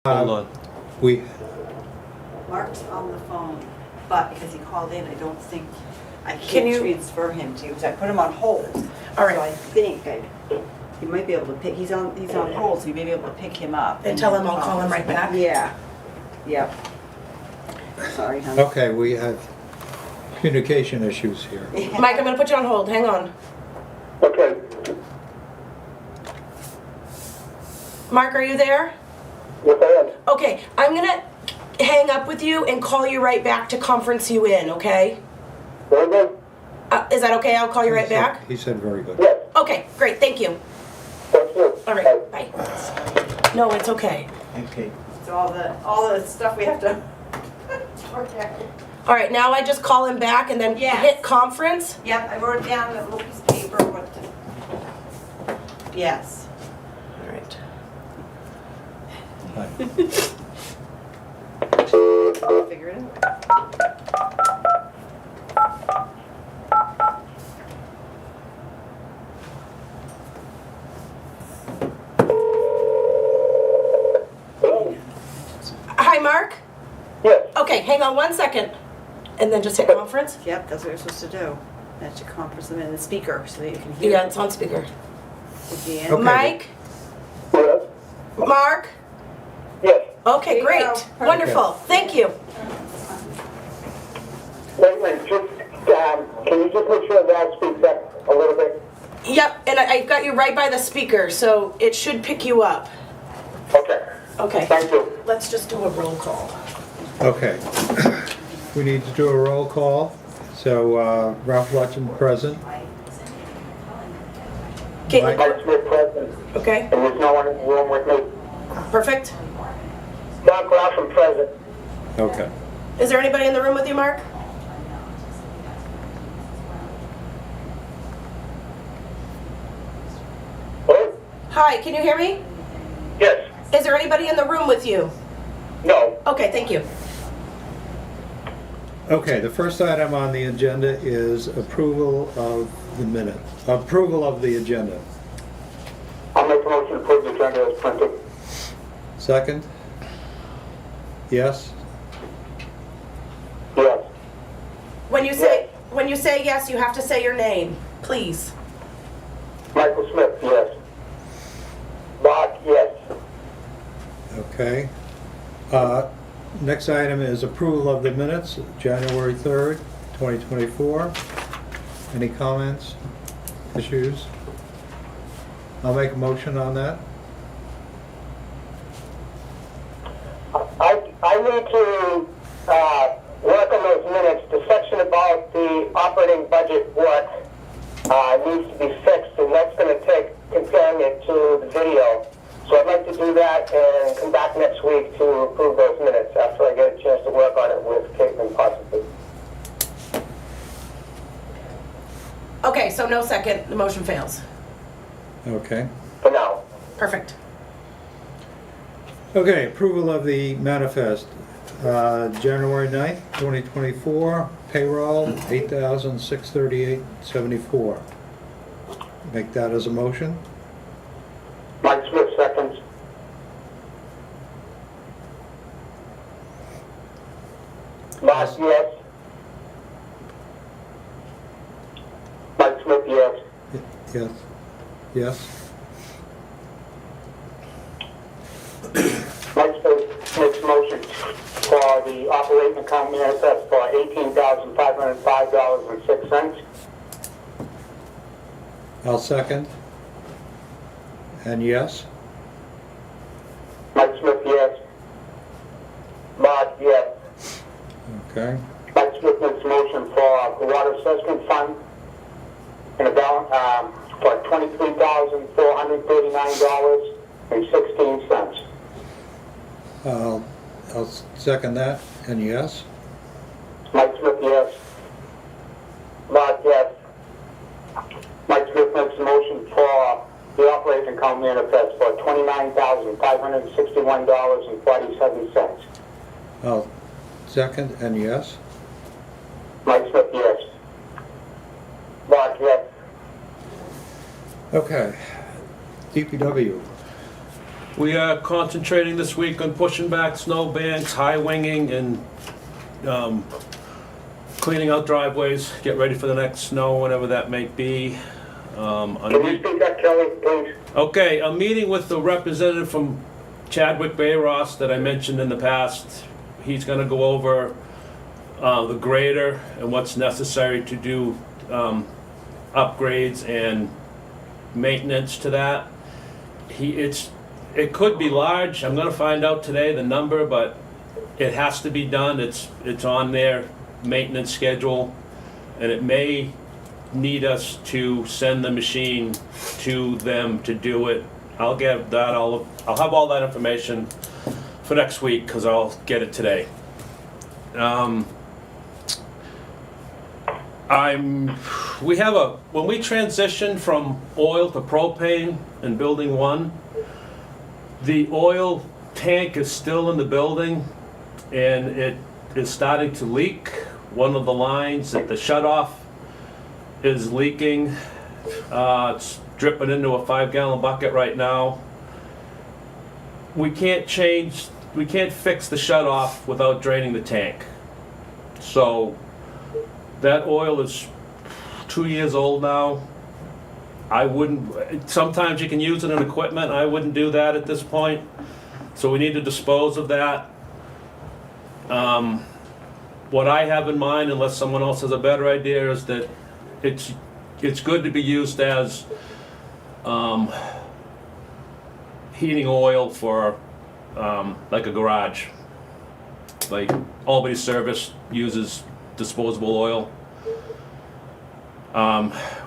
Hold on. Mark's on the phone, but because he called in, I don't think, I Can can't you- transfer him to you, because I put him on hold. All right. So I think you might be able to pick, he's on hold, so you may be able to pick him up. And tell him I'll call him right back? Yeah, yep. Sorry, honey. Okay, we have communication issues here. Mike, I'm gonna put you on hold, hang on. Okay. Mark, are you there? Yes, I am. Okay, I'm gonna hang up with you and call you right back to conference you in, okay? Very good. Is that okay? I'll call you right back? He said very good. Yes. Okay, great, thank you. Thank you. All right, bye. No, it's okay. Okay. It's all the stuff we have to work out. All right, now I just call him back and then Yes. hit conference? Yep, I wrote it down on a little piece of paper, what to, yes. All right. Hi. I'll figure it out. Hello? Hi, Mark? Yes. Okay, hang on 1 second. And then just hit conference? Yep, that's what you're supposed to do. That should conference them in the speaker so that you can hear. Yeah, it's on speaker. At the end. Okay. Mike? Yes. Mark? Yes. Okay, There you great. go. Perfect. Wonderful, thank you. Wait a minute. Can you just make sure that speaks up a little bit? Yep, and I've got you right by the speaker, so it should pick you up. Okay. Okay, Thank you. let's just do a roll call. Okay. We need to do a roll call. So Ralph Lutton present. Okay, Mike? Mike Smith present, okay, and there's no one in the room with me. perfect. Mark Grafton present. Okay. Is there anybody in the room with you, Mark? Oh? Hi, can you hear me? Yes. Is there anybody in the room with you? No. Okay, thank you. Okay, the first item on the agenda is approval of the minute. Approval of the agenda. I'll make a motion to approve the agenda as printed. Second? Yes? Yes. When you say yes, you have to say your name, please. Michael Smith, yes. Mark, yes. Okay. Next item is approval of the minutes, January 3rd, 2024. Any comments, issues? I'll make a motion on that. I need to work on those minutes. The section about the operating budget work needs to be fixed, and that's going to take comparing it to the video. So I'd like to do that and come back next week to approve those minutes after I get a chance to work on it with Caitlin possibly. Okay, so no second, the motion fails. Okay. For now. Perfect. Okay, approval of the manifest, January 9th, 2024, payroll, $8,638.74. Make that as a motion. Mike Smith seconds. Mark, yes. Mike Smith, yes. Yes. Yes. Mike Smith makes a motion for the operating account manifest for $18,505.06. I'll second. And yes? Mike Smith, yes. Mark, yes. Okay. Mike Smith makes a motion for the water assessment fund in a balance for $23,439.16. I'll second that. And yes? Mike Smith, yes. Mark, yes. Mike Smith makes a motion for the operating account manifest for $29,561.47. I'll second. And yes? Mike Smith, yes. Mark, yes. Okay. DPW. We are concentrating this week on pushing back snow banks, high winging, and cleaning out driveways, get ready for the next snow, whenever that may be. Can you speak up, Kelly, please? Okay, I'm meeting with the representative from Chadwick Bay Ross that I mentioned in the past. He's gonna go over the grader and what's necessary to do upgrades and maintenance to that. It could be large. I'm gonna find out today the number, but it has to be done. It's on their maintenance schedule, and it may need us to send the machine to them to do it. I'll get that. I'll have all that information for next week because I'll get it today. When we transitioned from oil to propane in building 1, the oil tank is still in the building and it is starting to leak. One of the lines at the shutoff is leaking. It's dripping into a 5-gallon bucket right now. We can't fix the shutoff without draining the tank. So that oil is 2 years old now. Sometimes you can use it in equipment. I wouldn't do that at this point. So we need to dispose of that. What I have in mind, unless someone else has a better idea, is that it's good to be used as heating oil for like a garage. Like Albany Service uses disposable oil.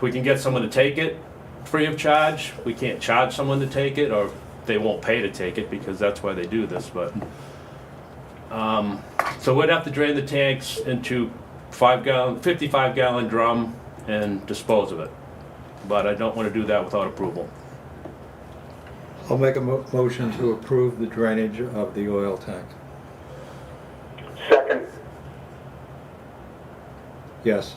We can get someone to take it free of charge. We can't charge someone to take it, or they won't pay to take it because that's why they do this. But so we'd have to drain the tanks into 55-gallon drum and dispose of it. But I don't want to do that without approval. I'll make a motion to approve the drainage of the oil tank. Second. Yes.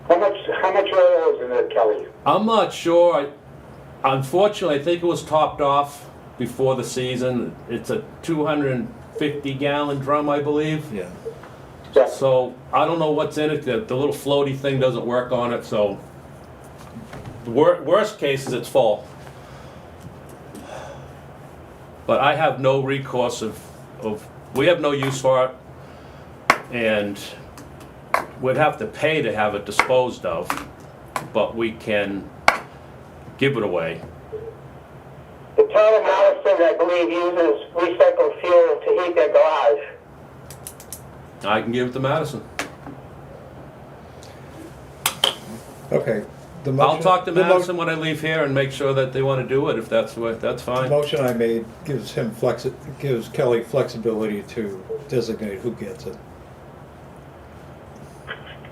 How much oil is in it, Kelly? I'm not sure. Unfortunately, I think it was topped off before the season. It's a 250-gallon drum, I believe. Yeah. Yeah. So I don't know what's in it. The little floaty thing doesn't work on it. So the worst case is it's full. But I have no recourse we have no use for it, and we'd have to pay to have it disposed of, but we can give it away. The town of Madison, I believe, uses recycled fuel to heat their garage. I can give it to Madison. Okay. I'll talk to Madison when I leave here and make sure that they want to do it. If that's The fine. motion I made gives Kelly flexibility to designate who gets it.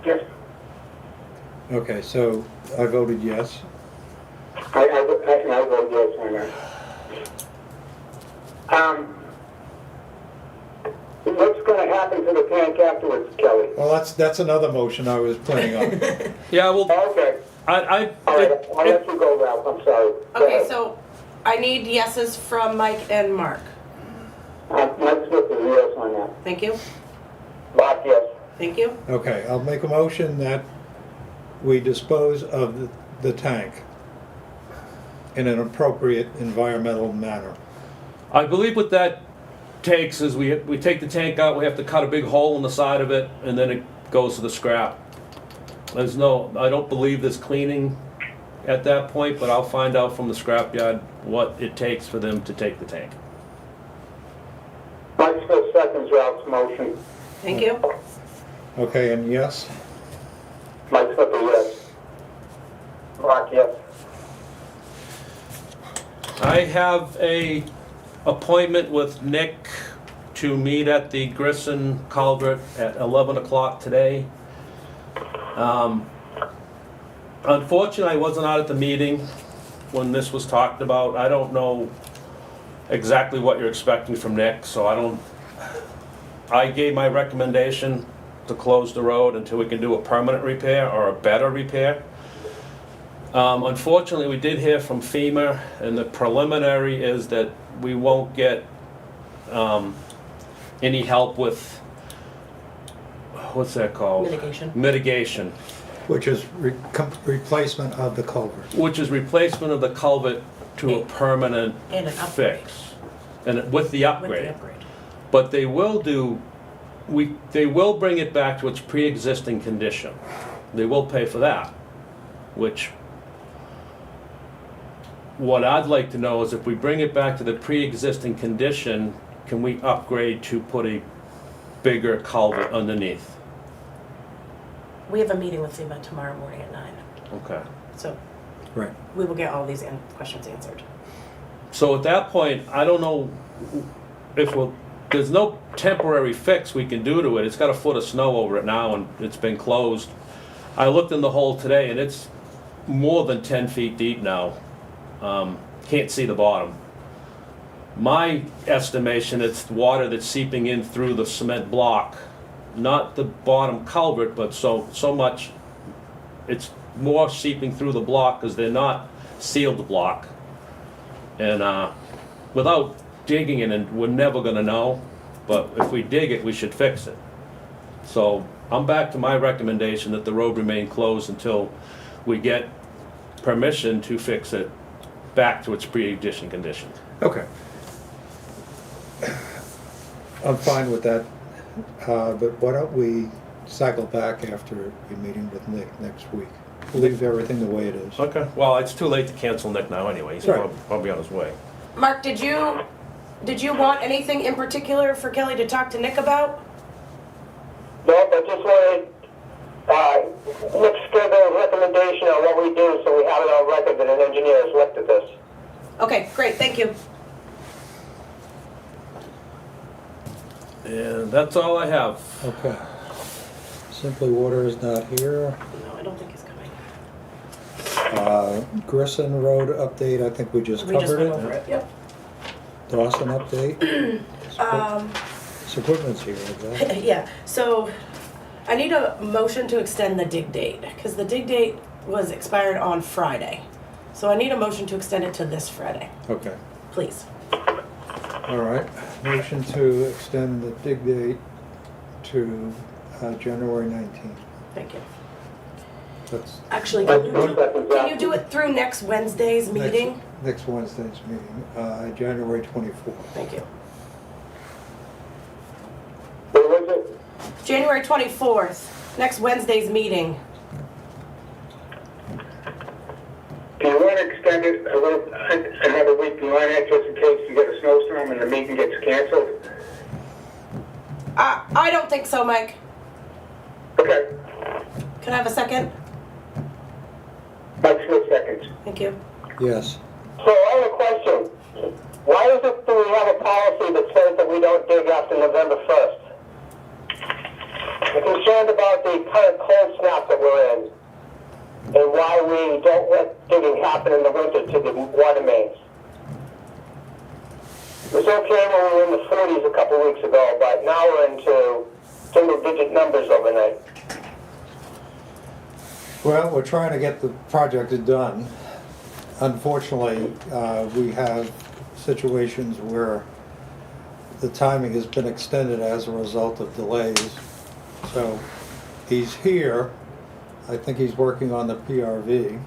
Yes. Okay, so I voted yes. I vote yes on that. What's going to happen to the tank afterwards, Kelly? Well, that's another motion I was planning on. Yeah, well, Okay. All right, I'll let you go, Ralph. I'm sorry. Go Okay, ahead. so I need yeses from Mike and Mark. Mike Smith is yes on that. Thank you. Mark, yes. Thank you. Okay, I'll make a motion that we dispose of the tank in an appropriate environmental manner. I believe what that takes is we take the tank out, we have to cut a big hole in the side of it, and then it goes to the scrap. I don't believe there's cleaning at that point, but I'll find out from the scrapyard what it takes for them to take the tank. Mike Smith seconds Ralph's motion. Thank you. Okay, and yes? Mike Smith is yes. Mark, yes. I have a appointment with Nick to meet at the Grisson Culvert at 11 o'clock today. Unfortunately, I wasn't out at the meeting when this was talked about. I don't know exactly what you're expecting from Nick, so I gave my recommendation to close the road until we can do a permanent repair or a better repair. Unfortunately, we did hear from FEMA, and the preliminary is that we won't get any help with, what's that called? Mitigation. Mitigation, Which is replacement of the culvert. which is replacement of the culvert to a permanent And an upgrade. fix. And with the With the upgrade. upgrade. But they will they will bring it back to its pre-existing condition. They will pay for that, which, what I'd like to know is if we bring it back to the pre-existing condition, can we upgrade to put a bigger culvert underneath? We have a meeting with FEMA tomorrow morning at 9, Okay. so Right. we will get all these questions answered. So at that point, I don't know if there's no temporary fix we can do to it. It's got a foot of snow over it now and it's been closed. I looked in the hole today and it's more than 10 feet deep now. Can't see the bottom. My estimation, it's water that's seeping in through the cement block, not the bottom culvert, but so much, it's more seeping through the block because they're not sealed block. And without digging it, and we're never gonna know, but if we dig it, we should fix it. So I'm back to my recommendation that the road remain closed until we get permission to fix it back to its pre-existing condition. Okay. I'm fine with that, but why don't we cycle back after your meeting with Nick next week? Leave everything the way it is. Okay. Well, it's too late to cancel Nick now anyway. He's Right. probably on his way. Mark, did you want anything in particular for Kelly to talk to Nick about? No, but just wanted, Nick's give a recommendation on what we do, so we have it on record that an engineer has looked at this. Okay, great, thank you. And that's all I have. Okay. Simply Water is not here. No, I don't think he's coming. Grissom Road update, I think we just We just covered went over it. it, yep. Dawson update. Um, Equipment's here, exactly. yeah, so I need a motion to extend the dig date, because the dig date was expired on Friday. So I need a motion to extend it to this Friday, Okay. please. All right. Motion to extend the dig date to January 19th. Thank you. That's Actually, Second, can you do it through next Wednesday's meeting? next Wednesday's meeting, January 24th. Thank you. What was it? January 24th, next Wednesday's meeting. Do you want to extend it a little, another week beyond that, just in case you get a snowstorm and the meeting gets canceled? I don't think so, Mike. Okay, Can I have a second? Mike Smith seconds. Thank you. Yes. So I have a question. Why is it that we have a policy that says that we don't dig after November 1st? I'm concerned about the current cold snap that we're in and why we don't let digging happen in the winter to the water mains. It was okay when we were in the 40s a couple weeks ago, but now we're into single-digit numbers overnight. Well, we're trying to get the project done. Unfortunately, we have situations where the timing has been extended as a result of delays. So he's here. I think he's working on the PRV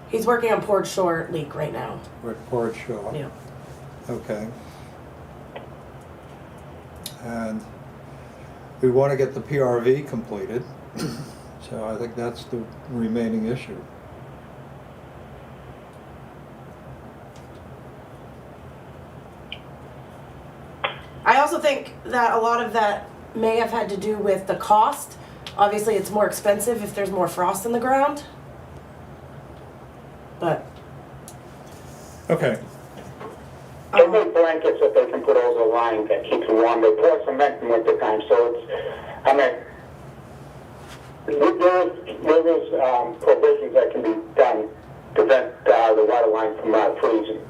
He's working on Port Shore leak right now. with Port Shaw. Yeah. Okay. And we want to get the PRV completed. So I think that's the remaining issue. I also think that a lot of that may have had to do with the cost. Obviously, it's more expensive if there's more frost in the ground. But, Okay. They make blankets that they can put over the line that keeps them warm. They pour cement in winter time, so it's, I mean, there is provisions that can be done to prevent the water line from freezing.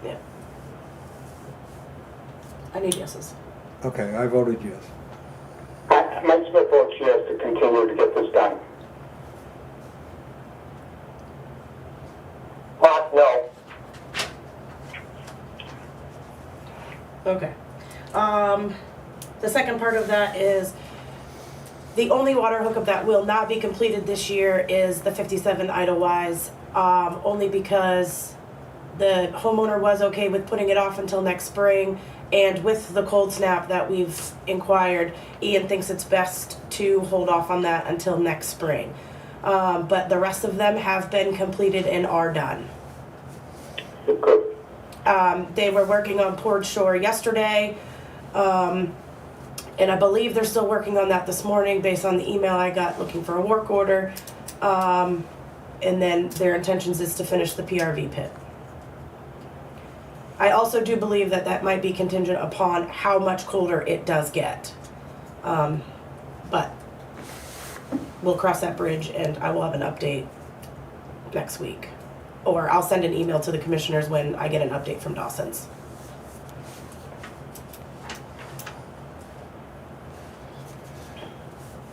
yeah. I need yeses. Okay, I voted yes. Mike Smith votes yes to continue to get this done. Okay. The second part of that is the only water hookup that will not be completed this year is the 57 Idlewise, only because the homeowner was okay with putting it off until next spring, and with the cold snap that we've inquired, Ian thinks it's best to hold off on that until next spring. But the rest of them have been completed and are done. Good. They were working on Port Shore yesterday, and I believe they're still working on that this morning based on the email I got looking for a work order. And then their intentions is to finish the PRV pit. I also do believe that that might be contingent upon how much colder it does get. But we'll cross that bridge and I will have an update next week. Or I'll send an email to the commissioners when I get an update from Dawson's.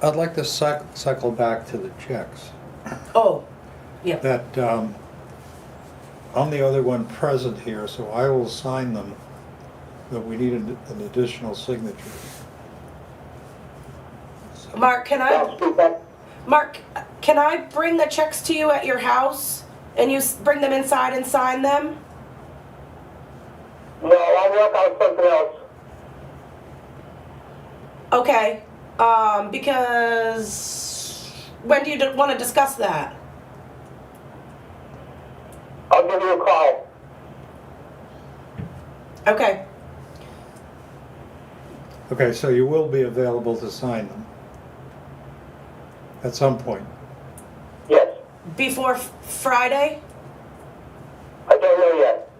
I'd like to cycle back to the checks. Oh, yep. That, I'm the other one present here, so I will sign them, but we need an additional signature. So- Mark, can I bring the checks to you at your house and you bring them inside and sign them? No, I'll work out something else. Okay, because when do you want to discuss that? I'll give you a call. Okay, Okay, so you will be available to sign them at some point. Yes. before Friday? I don't know yet.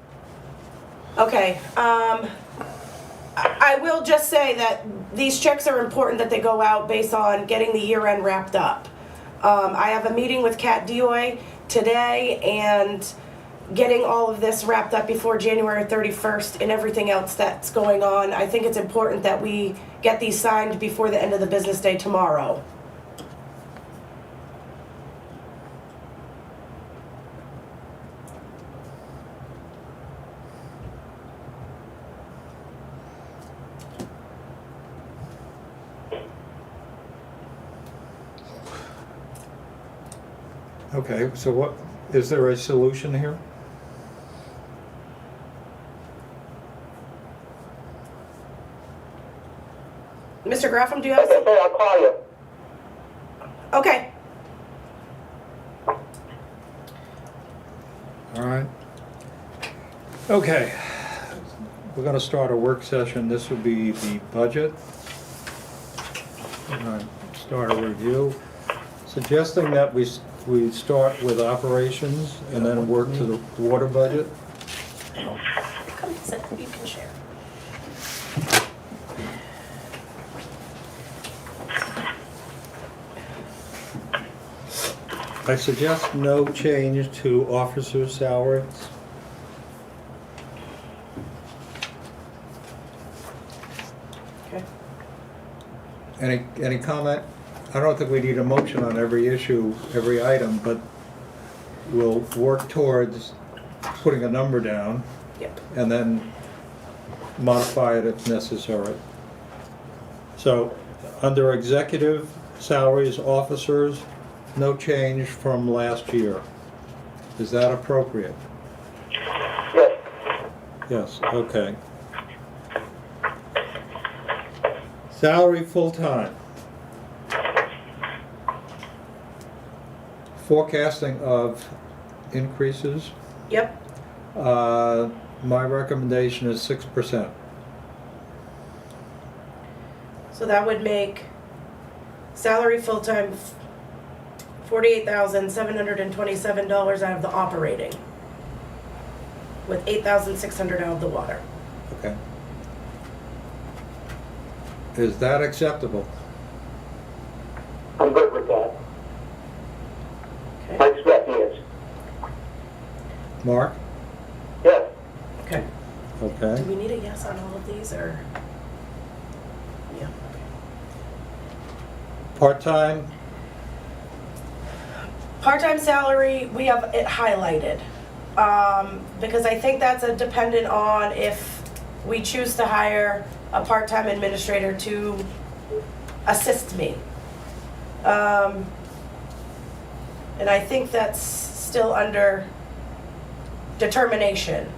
Okay, I will just say that these checks are important that they go out based on getting the year end wrapped up. I have a meeting with Kat VDOE today and getting all of this wrapped up before January 31st and everything else that's going on. I think it's important that we get these signed before the end of the business day tomorrow. Okay, so what, is there a solution here? Mr. Graffam, do you have Like I some? say, I'll call you. Okay. All right. Okay, we're gonna start a work session. This will be the budget. We're gonna start a review, suggesting that we start with operations and then work to the water budget. Come sit, you can share. I suggest no change to officers' salaries. Okay. Any comment? I don't think we need a motion on every issue, every item, but we'll work towards putting a number down Yep. and then modify it if necessary. So, under executive salaries, officers, no change from last year. Is that appropriate? Yes. Yes, okay. Salary full-time. Forecasting of increases. Yep. My recommendation is 6%. So that would make salary full-time $48,727 out of the operating, with $8,600 out of the water. Okay. Is that acceptable? I'm good with that. Okay. I expect yes. Mark? Yes. Okay. Do Okay. we need a yes on all of these, or? Yeah. Part-time, Part-time salary, we have it highlighted, because I think that's a dependent on if we choose to hire a part-time administrator to assist me. And I think that's still under determination.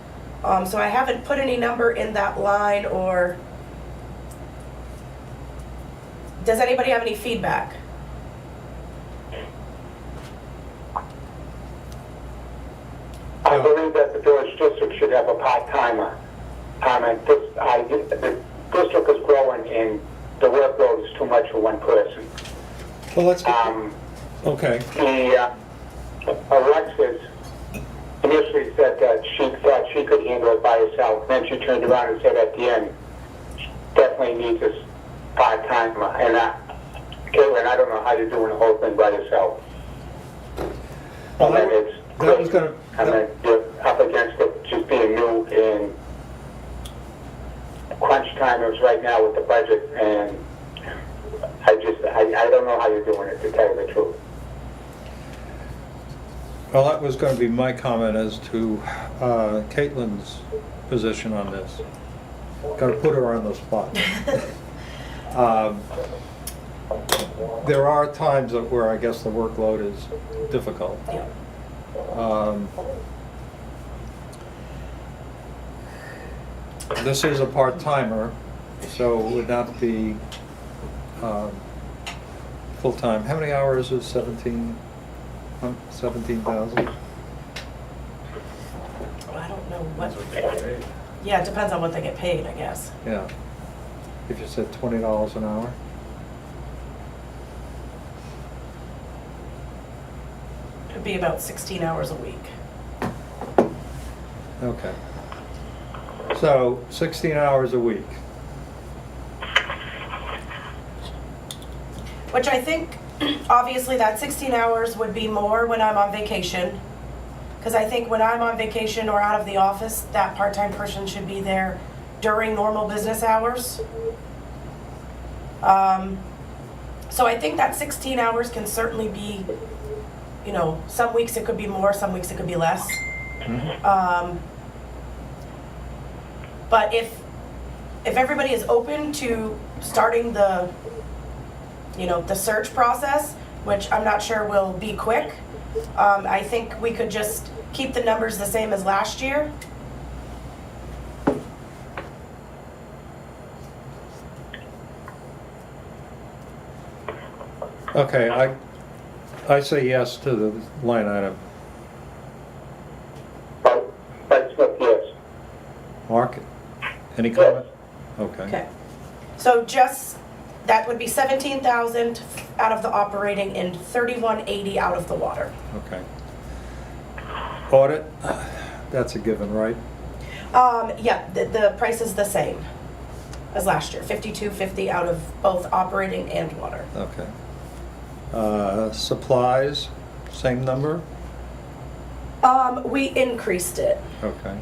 So I haven't put any number in that line, or does anybody have any feedback? I believe that the village district should have a part-timer. The district is growing and the workload is too much for one person. Well, let's get, okay. Alexis initially said that she thought she could handle it by herself. Then she turned around and said at the end, she definitely needs a part-timer. And Caitlin, I don't know how you're doing the whole thing by yourself. Well, And then it's that was gonna, and then you're up against it just being new in crunch timers right now with the budget, and I don't know how you're doing it, to tell you the truth. well, that was gonna be my comment as to Caitlin's position on this. Gotta put her on the spot. There are times where I guess the workload is difficult. Yeah. This is a part-timer, so it would not be full-time. How many hours is 17,000? Well, I don't know what, yeah, it depends on what they get paid, I guess. Yeah. If you said $20 an hour? It'd be about 16 hours a week. Okay. So 16 hours a week. Which I think, obviously, that 16 hours would be more when I'm on vacation. Because I think when I'm on vacation or out of the office, that part-time person should be there during normal business hours. So I think that 16 hours can certainly be, you know, some weeks it could be more, some weeks it could be less. Mm-hmm. But if everybody is open to starting the, you know, the search process, which I'm not sure will be quick, I think we could just keep the numbers the same as last year. Okay, I say yes to the line item. But Smith, yes. Mark, any comment? Okay. Okay. So just, that would be 17,000 out of the operating and 3180 out of the water. Okay. Audit, that's a given, right? Yeah, the price is the same as last year, 5250 out of both operating and water. Okay. Supplies, same number? We increased it. Okay.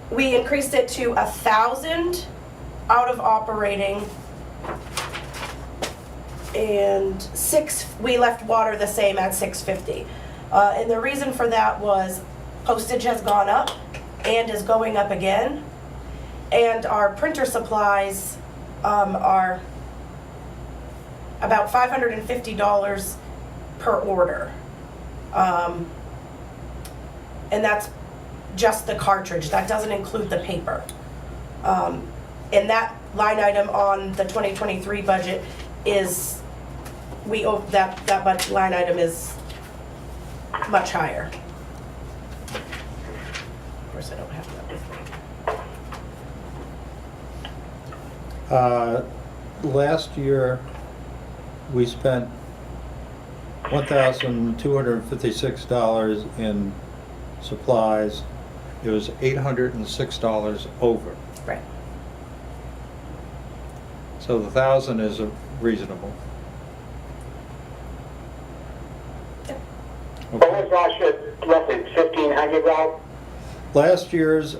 We increased it to 1,000 out of operating, and we left water the same at 650. And the reason for that was postage has gone up and is going up again, and our printer supplies are about $550 per order. And that's just the cartridge, that doesn't include the paper. And that line item on the 2023 budget is, we owe, that line item is much higher. Of course, I don't have that with me. Last year, we spent $1,256 in supplies. It was $806 over. Right. So the 1,000 is reasonable. Yep. What was last year, roughly 1,500, Ralph? Last year's,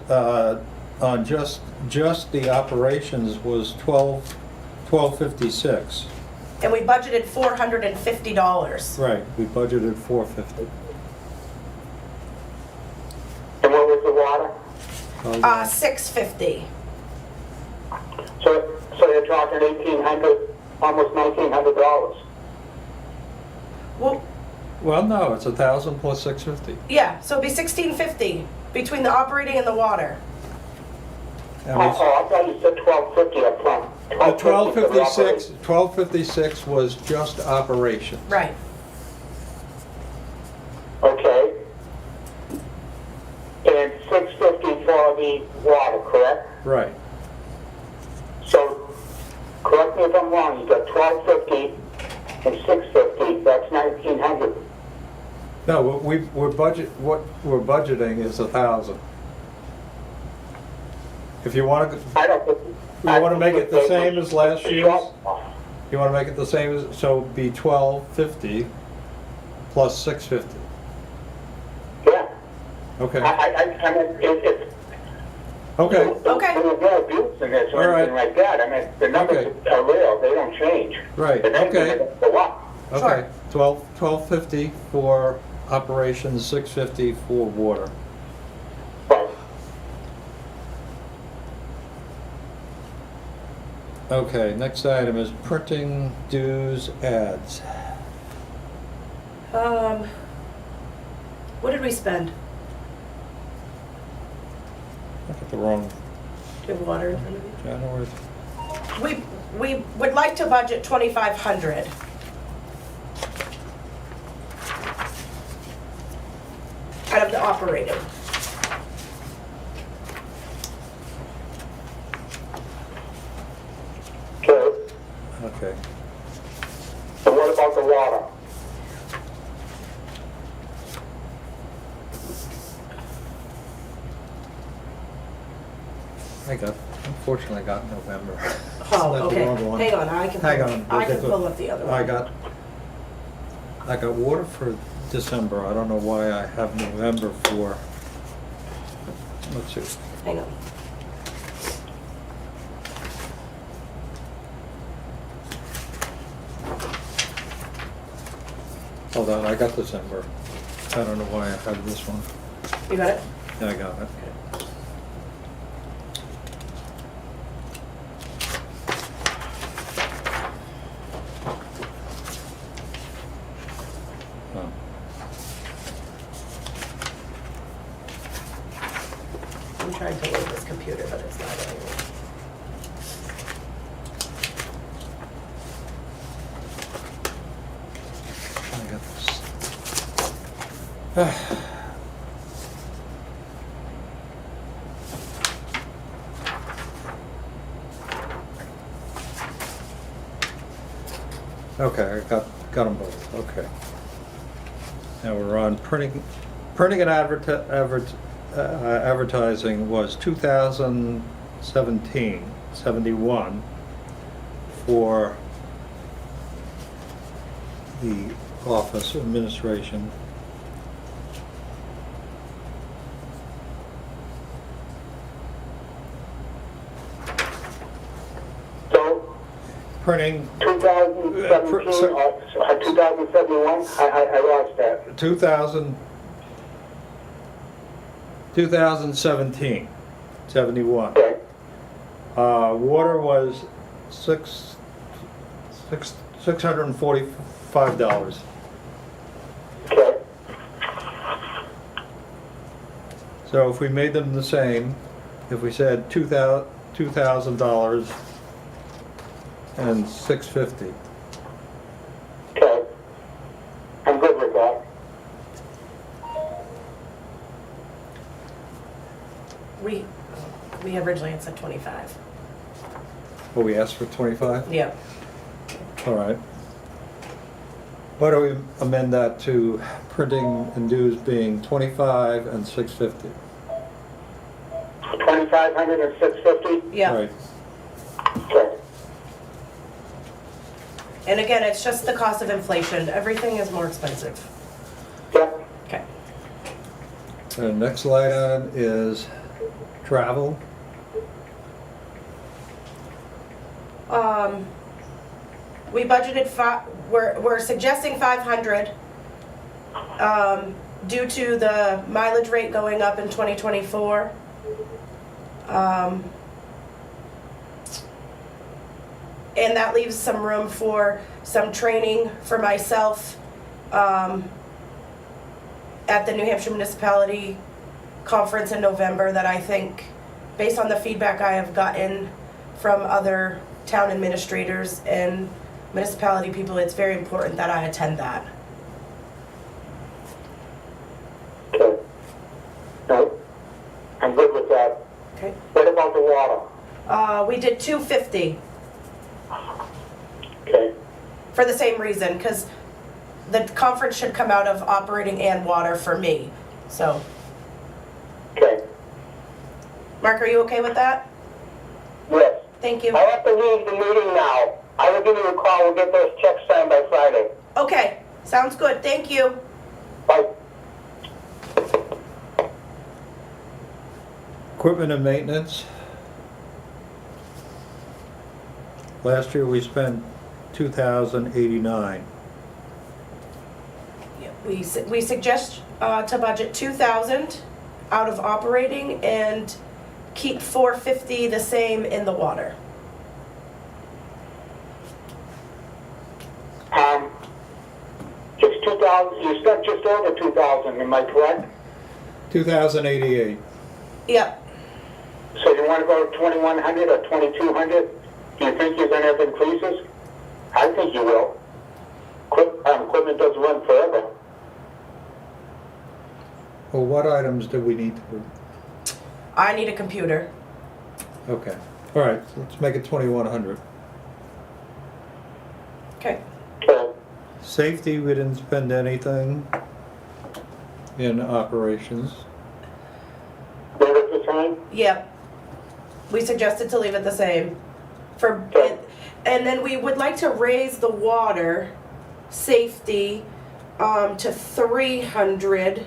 on just the operations was $1256. And we budgeted $450. Right, we budgeted $450. And what was the water? 650. So you're talking $1,800, almost $1,900. Well, Well, no, it's 1,000 plus 650. yeah, so it'd be 1650 between the operating and the water. And we- I thought you said 1250 up front. The 1256. 1256 was just operation. Right. Okay. And 650 for the water, correct? Right. So, correct me if I'm wrong, you got 1250 and 650, that's 1900. No, what we're budgeting is 1,000. If you want to, I don't think. you want to make it the same as last year's? You want to make it the same as, so it'd be 1250 plus 650. Yeah. Okay, I mean, if. okay, Okay. There was no abuse in this or All right. anything like that, I mean, the numbers Okay. are real, they don't change. right, If anything, okay, they're gonna go up. okay. 1250 for operations, 650 for water. Right. Okay, next item is printing dues ads. What did we spend? I got the wrong Do you have water in front of you? January. We would like to budget 2,500. Out of the operating. Okay, Okay. and what about the water? Unfortunately, I got November. Oh, That's the okay. wrong one. Hang on, I can. Hang on. I can pull up the other one. I got water for December. I don't know why I have November for, let's see. Hang on. Hold on, I got December. I don't know why I have this one. You got it? Yeah, I got it. Oh. I'm trying to load this computer, but it's not letting me. I got this. Okay, I got them both, okay. Now we're on printing and advertising was 71 for the office administration. So, Printing 2017 sir. or 2071, I lost that. 2017, 71. Okay, Water was $645. okay, So if we made them the same, if we said $2,000 and $650. okay. I'm good with that. We originally had said 25. Oh, we asked for 25? Yeah. All right. Why don't we amend that to printing and dues being 25 and 650? 2,500 and 650? Yeah. Right. Okay. And again, it's just the cost of inflation. Everything is more expensive. Yeah, Okay. And next line item is travel. We budgeted we're suggesting 500. due to the mileage rate going up in 2024. And that leaves some room for some training for myself at the New Hampshire Municipality Conference in November that I think, based on the feedback I have gotten from other town administrators and municipality people, it's very important that I attend that. Okay. No, I'm good with that. Okay. What about the water? We did 250 Okay. for the same reason, because the conference should come out of operating and water for me. So, Okay. Mark, are you okay with that? Yes. Thank you. I have to leave the meeting now. I will give you a call. We'll get those checks signed by Friday. Okay, sounds good. Thank you. Bye. Equipment and maintenance. Last year we spent $2,089. We suggest to budget 2,000 out of operating and keep 450 the same in the water. Just 2,000, you spent just over 2,000, am I correct? 2,088. Yep. So you want to go to 2,100 or 2,200? Do you think you're going to have increases? I think you will. Equipment doesn't run forever. Well, what items do we need to, I need a computer. okay. All right, let's make it 2,100. Okay. Okay. Safety, we didn't spend anything in operations. Leave it the same? Yep. We suggested to leave it the same. For Okay. and then we would like to raise the water safety to 300.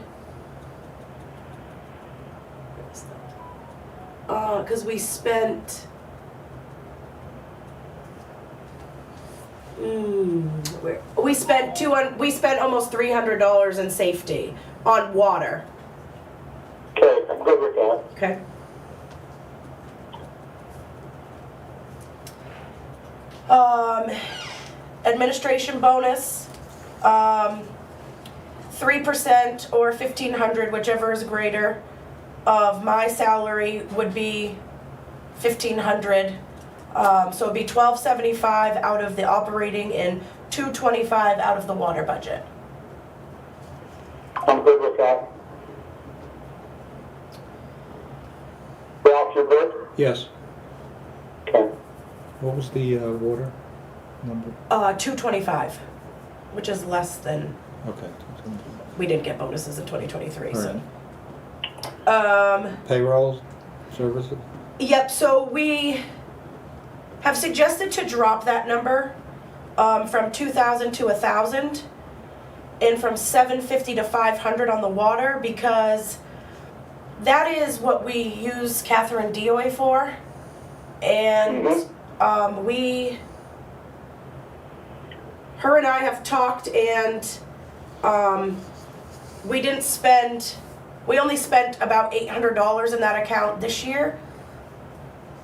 Because we spent. We spent we spent almost $300 in safety on water. Okay, I'm good with that. Okay. Administration bonus, 3% or 1,500, whichever is greater, of my salary would be 1,500. So it'd be 1,275 out of the operating and 225 out of the water budget. I'm good with that. Ralph, you good? Yes. Okay. What was the water number? 225, which is less than, Okay. we didn't get bonuses in 2023, All so. right. Payroll services? Yep, so we have suggested to drop that number from 2,000 to 1,000 and from 750 to 500 on the water, because that is what we use Catherine VDOE for. And her and I have talked, and we only spent about $800 in that account this year,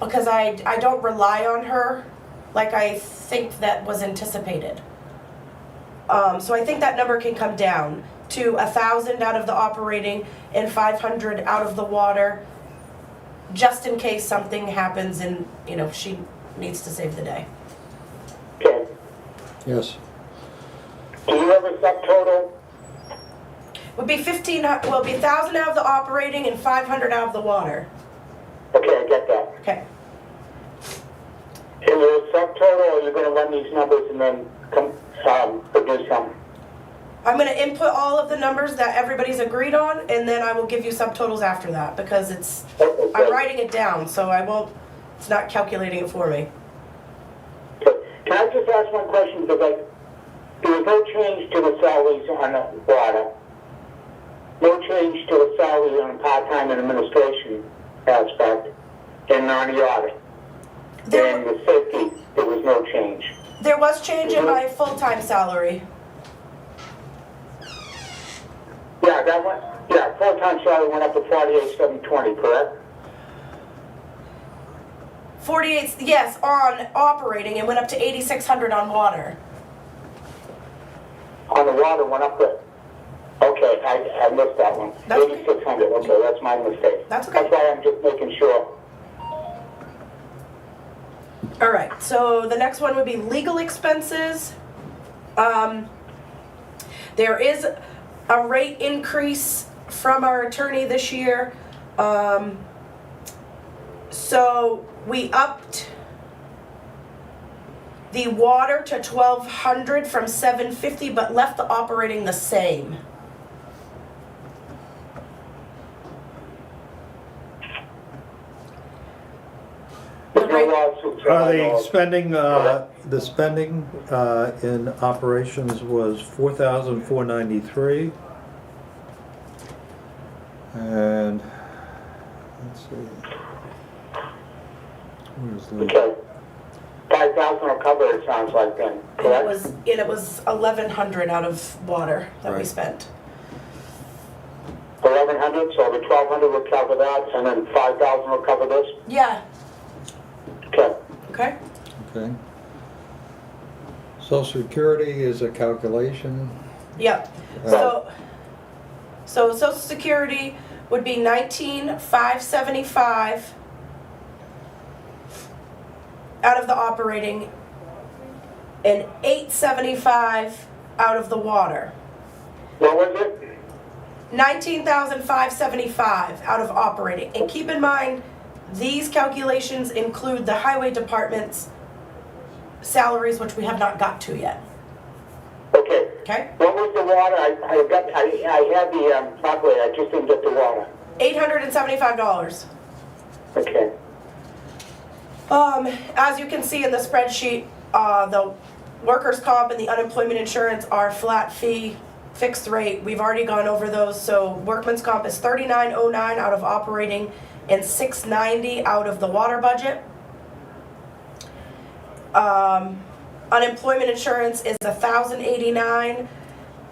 because I don't rely on her like I think that was anticipated. So I think that number can come down to 1,000 out of the operating and 500 out of the water, just in case something happens and, she needs to save the day. Okay. Yes. Do you have a subtotal? Would be 1,500, well, it'd be 1,000 out of the operating and 500 out of the water. Okay, I get that. Okay. Is there a subtotal, or are you going to run these numbers and then produce some? I'm gonna input all of the numbers that everybody's agreed on, and then I will give you subtotals after that, because Okay, I'm writing it down, so it's not calculating it for me. Okay. Can I just ask one question? Because there was no change to the salaries on the water. No change to the salary on part-time and administration aspect, and on the audit. And the safety, there was no change. There was change in my full-time salary. Yeah, Yeah, that one, yeah, full-time salary went up to 48,720, correct? 48, yes, on operating, it went up to 8,600 on water. On the water went up to, okay, I missed that one. That's okay. 8,600, okay, that's my mistake. That's okay. That's why I'm just making sure. All right, so the next one would be legal expenses. There is a rate increase from our attorney this year. So we upped the water to 1,200 from 750, but left the operating the same. There's no lawsuits. Are the spending, the spending in operations was 4,493. And, let's see. Where's the, Okay. 5,000 will cover it, sounds like then, correct? It was 1,100 out of water that we Right. spent. 1,100, so the 1,200 will cover that, and then 5,000 will cover this? Yeah, Okay. okay. okay. Social Security is a calculation. Yep. So Social Security would be 19,575 out of the operating and 875 out of the water. What was it? 19,575 out of operating. And keep in mind, these calculations include the highway department's salaries, which we have not got to yet. Okay. Okay? What was the water? I had the calculator, I just didn't get the water. $875. Okay. As you can see in the spreadsheet, the workers' comp and the unemployment insurance are flat fee, fixed rate. We've already gone over those. So workman's comp is $39.09 out of operating and $690 out of the water budget. Unemployment insurance is $1,089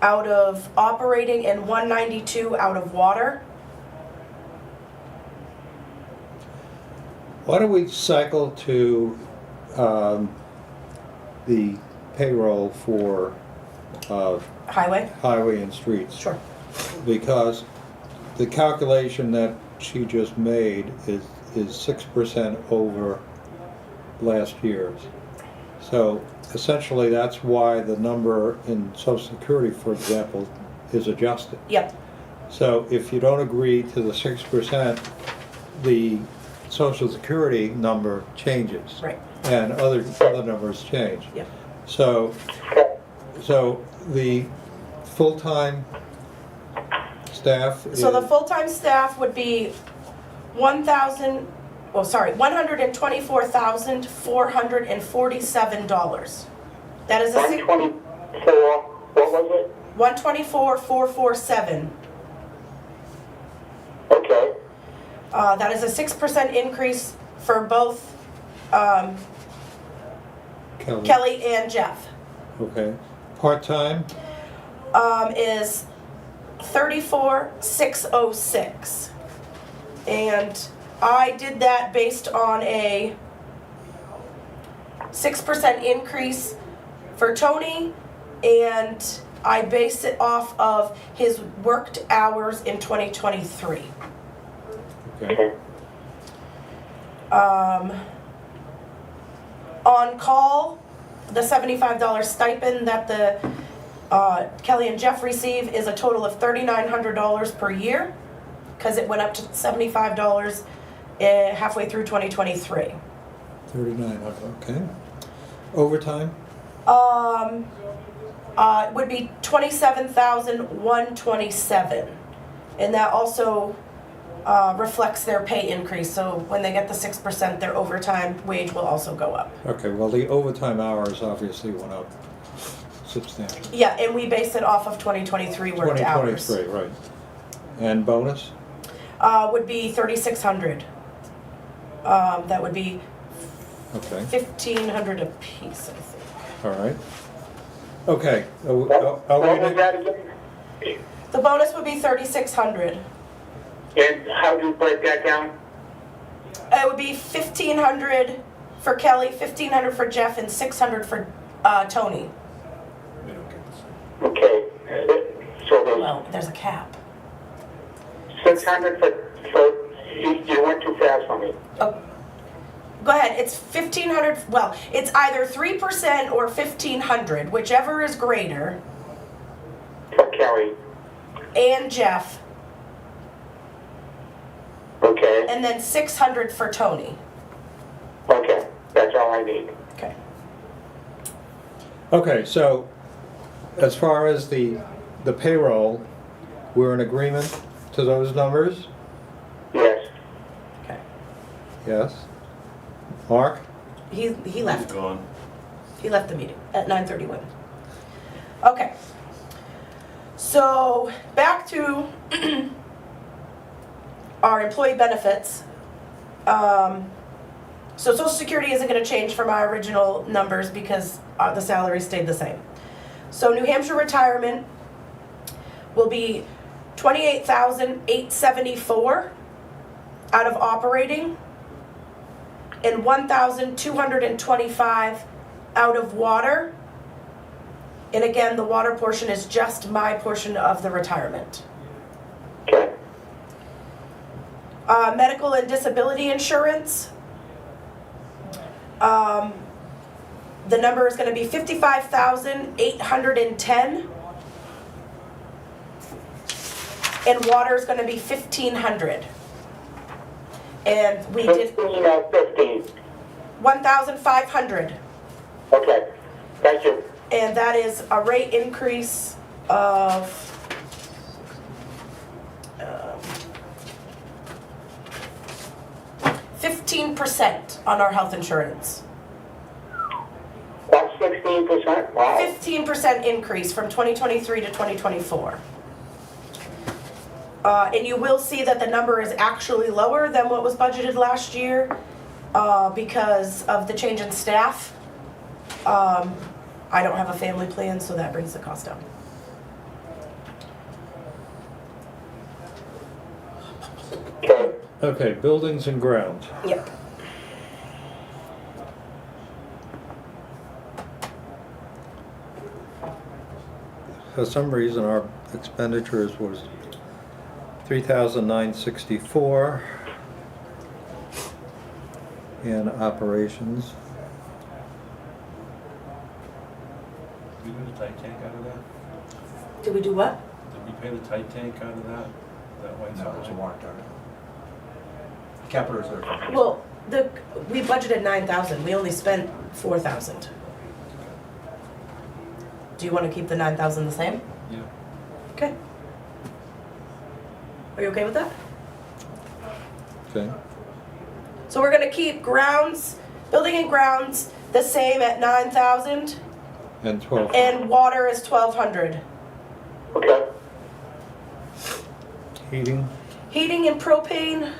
out of operating and $192 out of water. Why don't we cycle to the payroll for Highway? highway and streets? Sure. Because the calculation that she just made is 6% over last year's. So essentially, that's why the number in Social Security, for example, is adjusted. Yep. So if you don't agree to the 6%, the Social Security number changes. Right. And other numbers change. Yep. So the full-time staff is... So the full-time staff would be $124,447. That is a 124, what was it? 124,447. Okay. That is a 6% increase for both Kelly and Jeff. Okay. Part-time, Is 34,606. And I did that based on a 6% increase for Tony, and I based it off of his worked hours in 2023. okay. On call, the $75 stipend that the Kelly and Jeff receive is a total of $3,900 per year, because it went up to $75 halfway through 2023. 3,900, okay. Overtime, Would be $27,127, and that also reflects their pay increase. So when they get the 6%, their overtime wage will also go up. okay, well, the overtime hours obviously went up substantially. Yeah, and we base it off of 2023 worked hours. 2023, right. And bonus? Would be 3,600. That would be Okay, 1,500 apiece, I think. all right. Okay, are we What was gonna- that again? The bonus would be 3,600. And how do you break that down? It would be 1,500 for Kelly, 1,500 for Jeff, and 600 for Tony. We don't get this. Okay, so there's Well, there's a cap. 600 you went too fast for me. Oh, go ahead. It's 1,500. Well, it's either 3% or 1,500, whichever is greater. For Kelly, And Jeff, okay, and then 600 for Tony. okay, that's all I need. Okay. Okay, so as far as the payroll, we're in agreement to those numbers? Yes, Okay. Yes? Mark? He He's left. gone. He left the meeting at 9:31. Okay. So back to our employee benefits. So Social Security isn't going to change from our original numbers because the salary stayed the same. So New Hampshire retirement will be 28,874 out of operating and 1,225 out of water. And again, the water portion is just my portion of the retirement. okay, Medical and disability insurance. The number is going to be 55,810. And water is going to be 1,500. And we did 15 or 15, 1,500. okay, thank you. And that is a rate increase of 15% on our health insurance. That's 16%, wow. 15% increase from 2023 to 2024. And you will see that the number is actually lower than what was budgeted last year because of the change in staff. I don't have a family plan, so that brings the cost down. Okay, Okay, buildings and grounds. Yep. For some reason, our expenditures was 3,964 in operations. Did we do the tight tank out of that? Did we do what? Did we pay the tight tank out of that? That white No, it was a stuff? warrant article. Capital reserve. Well, we budgeted 9,000. We only spent 4,000. Do you want to keep the 9,000 the same? Yeah. Okay. Are you okay with that? Okay. So we're gonna keep grounds, building and grounds, the same at 9,000, And 12. and water is 1,200. okay, Heating, Heating and propane,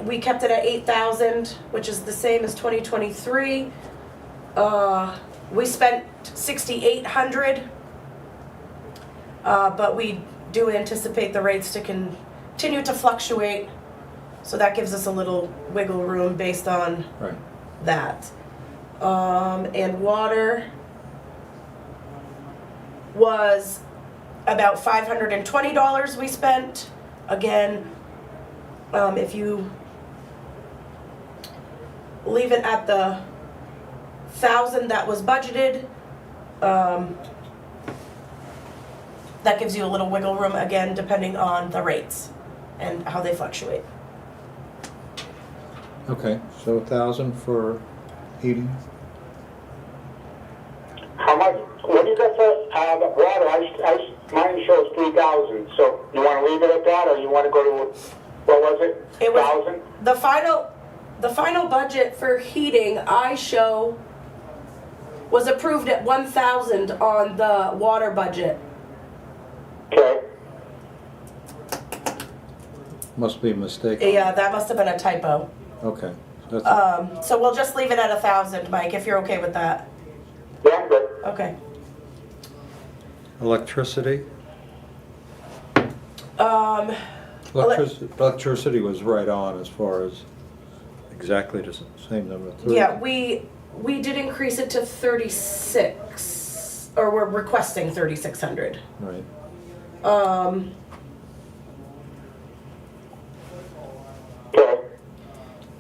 we kept it at 8,000, which is the same as 2023. We spent 6,800, but we do anticipate the rates to continue to fluctuate, so that gives us a little wiggle room based on right. that. And water was about $520 we spent. Again, if you leave it at the 1,000 that was budgeted, that gives you a little wiggle room, again, depending on the rates and how they fluctuate. Okay, so 1,000 for heating. how much, what do you got for, water? Mine shows 3,000, so you wanna leave it at that, or you wanna go to, what was it? It was 1,000? the final budget for heating I show was approved at 1,000 on the water budget. Okay, Must be a mistake. Yeah, that must have been a typo. Okay. That's So we'll just leave it at 1,000, Mike, if you're okay with that. yeah, I'm good. Okay. Electricity? Um, Electricity was right on as far as exactly the same number. yeah, we did increase it to 36, or we're requesting 3,600. Right. Okay.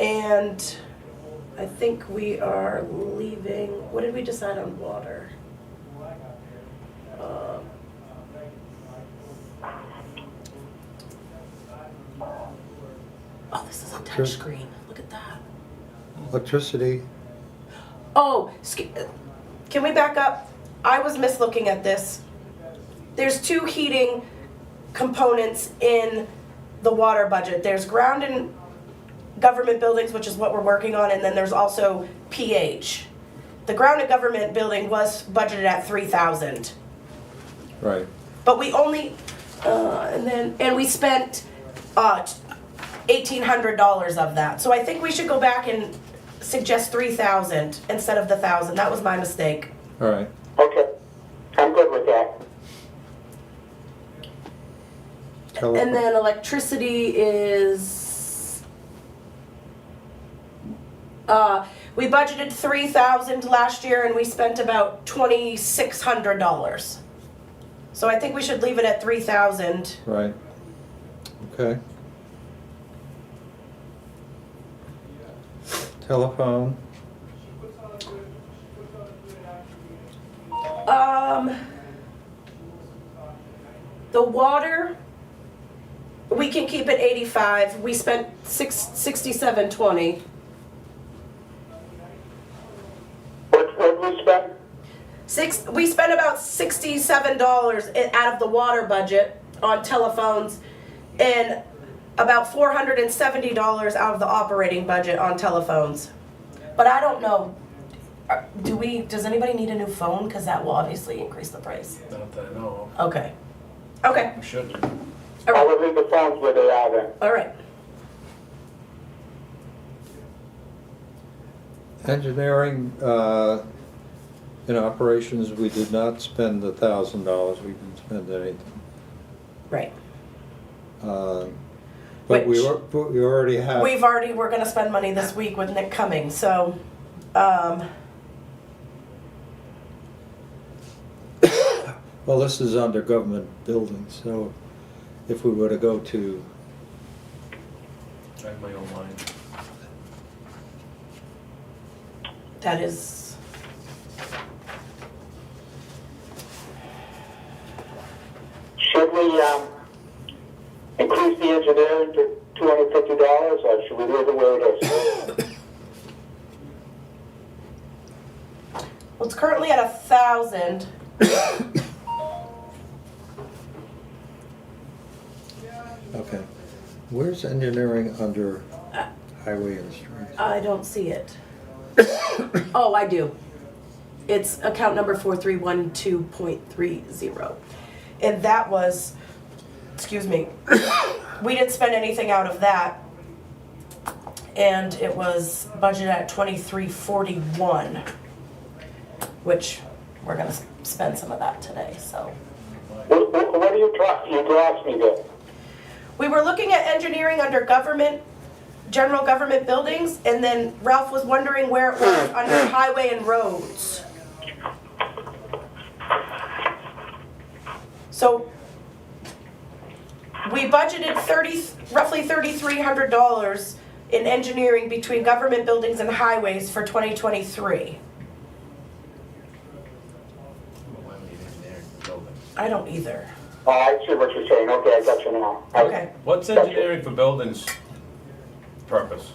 And I think we are leaving, what did we decide on water? Oh, this is a touch screen. Look at that. Electricity, Oh, can we back up? I was mislooking at this. There's 2 heating components in the water budget. There's ground and government buildings, which is what we're working on, and then there's also PH. The ground and government building was budgeted at 3,000, right. but we only, and we spent $1,800 of that. So I think we should go back and suggest 3,000 instead of the 1,000. That was my mistake. All right. Okay. I'm good with that. And then electricity is, we budgeted 3,000 last year and we spent about $2,600. So I think we should leave it at 3,000. Right. Okay. Telephone, The water, we can keep it 85. We spent 67.20. What did we spend? We spent about $67 out of the water budget on telephones and about $470 out of the operating budget on telephones. But I don't know, does anybody need a new phone? Because that will obviously increase the price. Not that I know Okay. Okay, of. We should. all I right, would leave the phones where they are then. all right. engineering, in operations, we did not spend $1,000, we didn't spend anything. Right. But we Which- we already have. We're gonna spend money this week with Nick coming, so, Well, this is under government buildings, so if we were to go to, I have my own line. that is, Should we increase the engineering to $250, or should we leave it where it is? well, it's currently at 1,000. okay. Where's engineering under highway and streets? I don't see it. Oh, I do. It's account number 4312.30. And that was, excuse me, we didn't spend anything out of that. And it was budgeted at 2341, which we're gonna spend some of that today, so. What are you talking, you lost me there. We were looking at engineering under government, general government buildings, and then Ralph was wondering where it was under highway and roads. So we budgeted roughly $3,300 in engineering between government buildings and highways for 2023. Why we need engineering for buildings? I don't either. Oh, I see what you're saying, okay, I got you now. Okay. What's engineering for buildings purpose?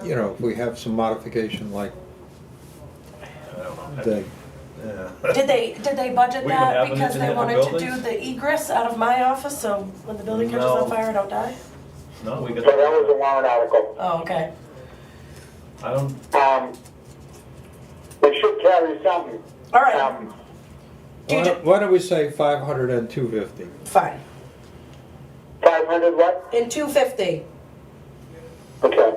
You know, if we have some modification like I don't know. the, Yeah. Did they budget We don't that have an because they engineer for wanted to do buildings? the egress out of my office so when the building catches No. on fire I don't die? No, we So got. that was a warrant article. Oh, okay. I don't, They should carry something. All right, Do you why don't we say 500 and 250? fine. 500 what? In 250. Okay.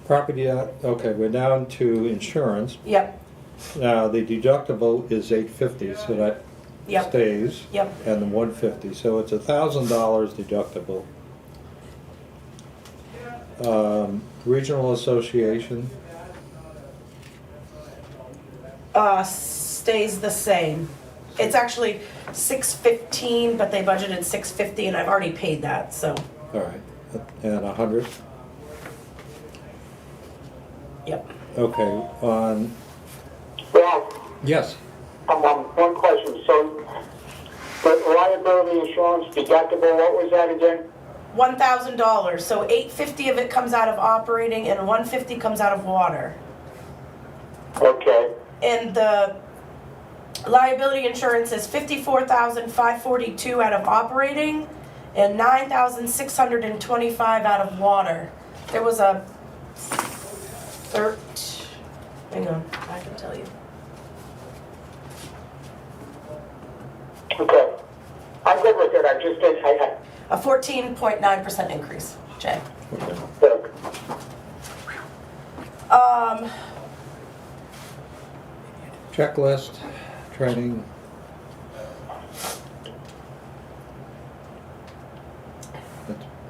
Property, okay, we're down to insurance. Yep, Now, the deductible is $850, so that Yep. stays. Yep. And the $150, so it's $1,000 deductible. Regional Association, stays the same. It's actually 615, but they budgeted 650 and I've already paid that, so, all right, and 100. yep. Okay, on, Well, yes, one question. So, the liability insurance deductible, what was that again? $1,000, so 850 of it comes out of operating and 150 comes out of water. Okay. And the liability insurance is 54,542 out of operating and 9,625 out of water. There was a hang on, I can tell you. Okay. I'm good with it. I just did, A 14.9% increase, Jay. look. checklist, training,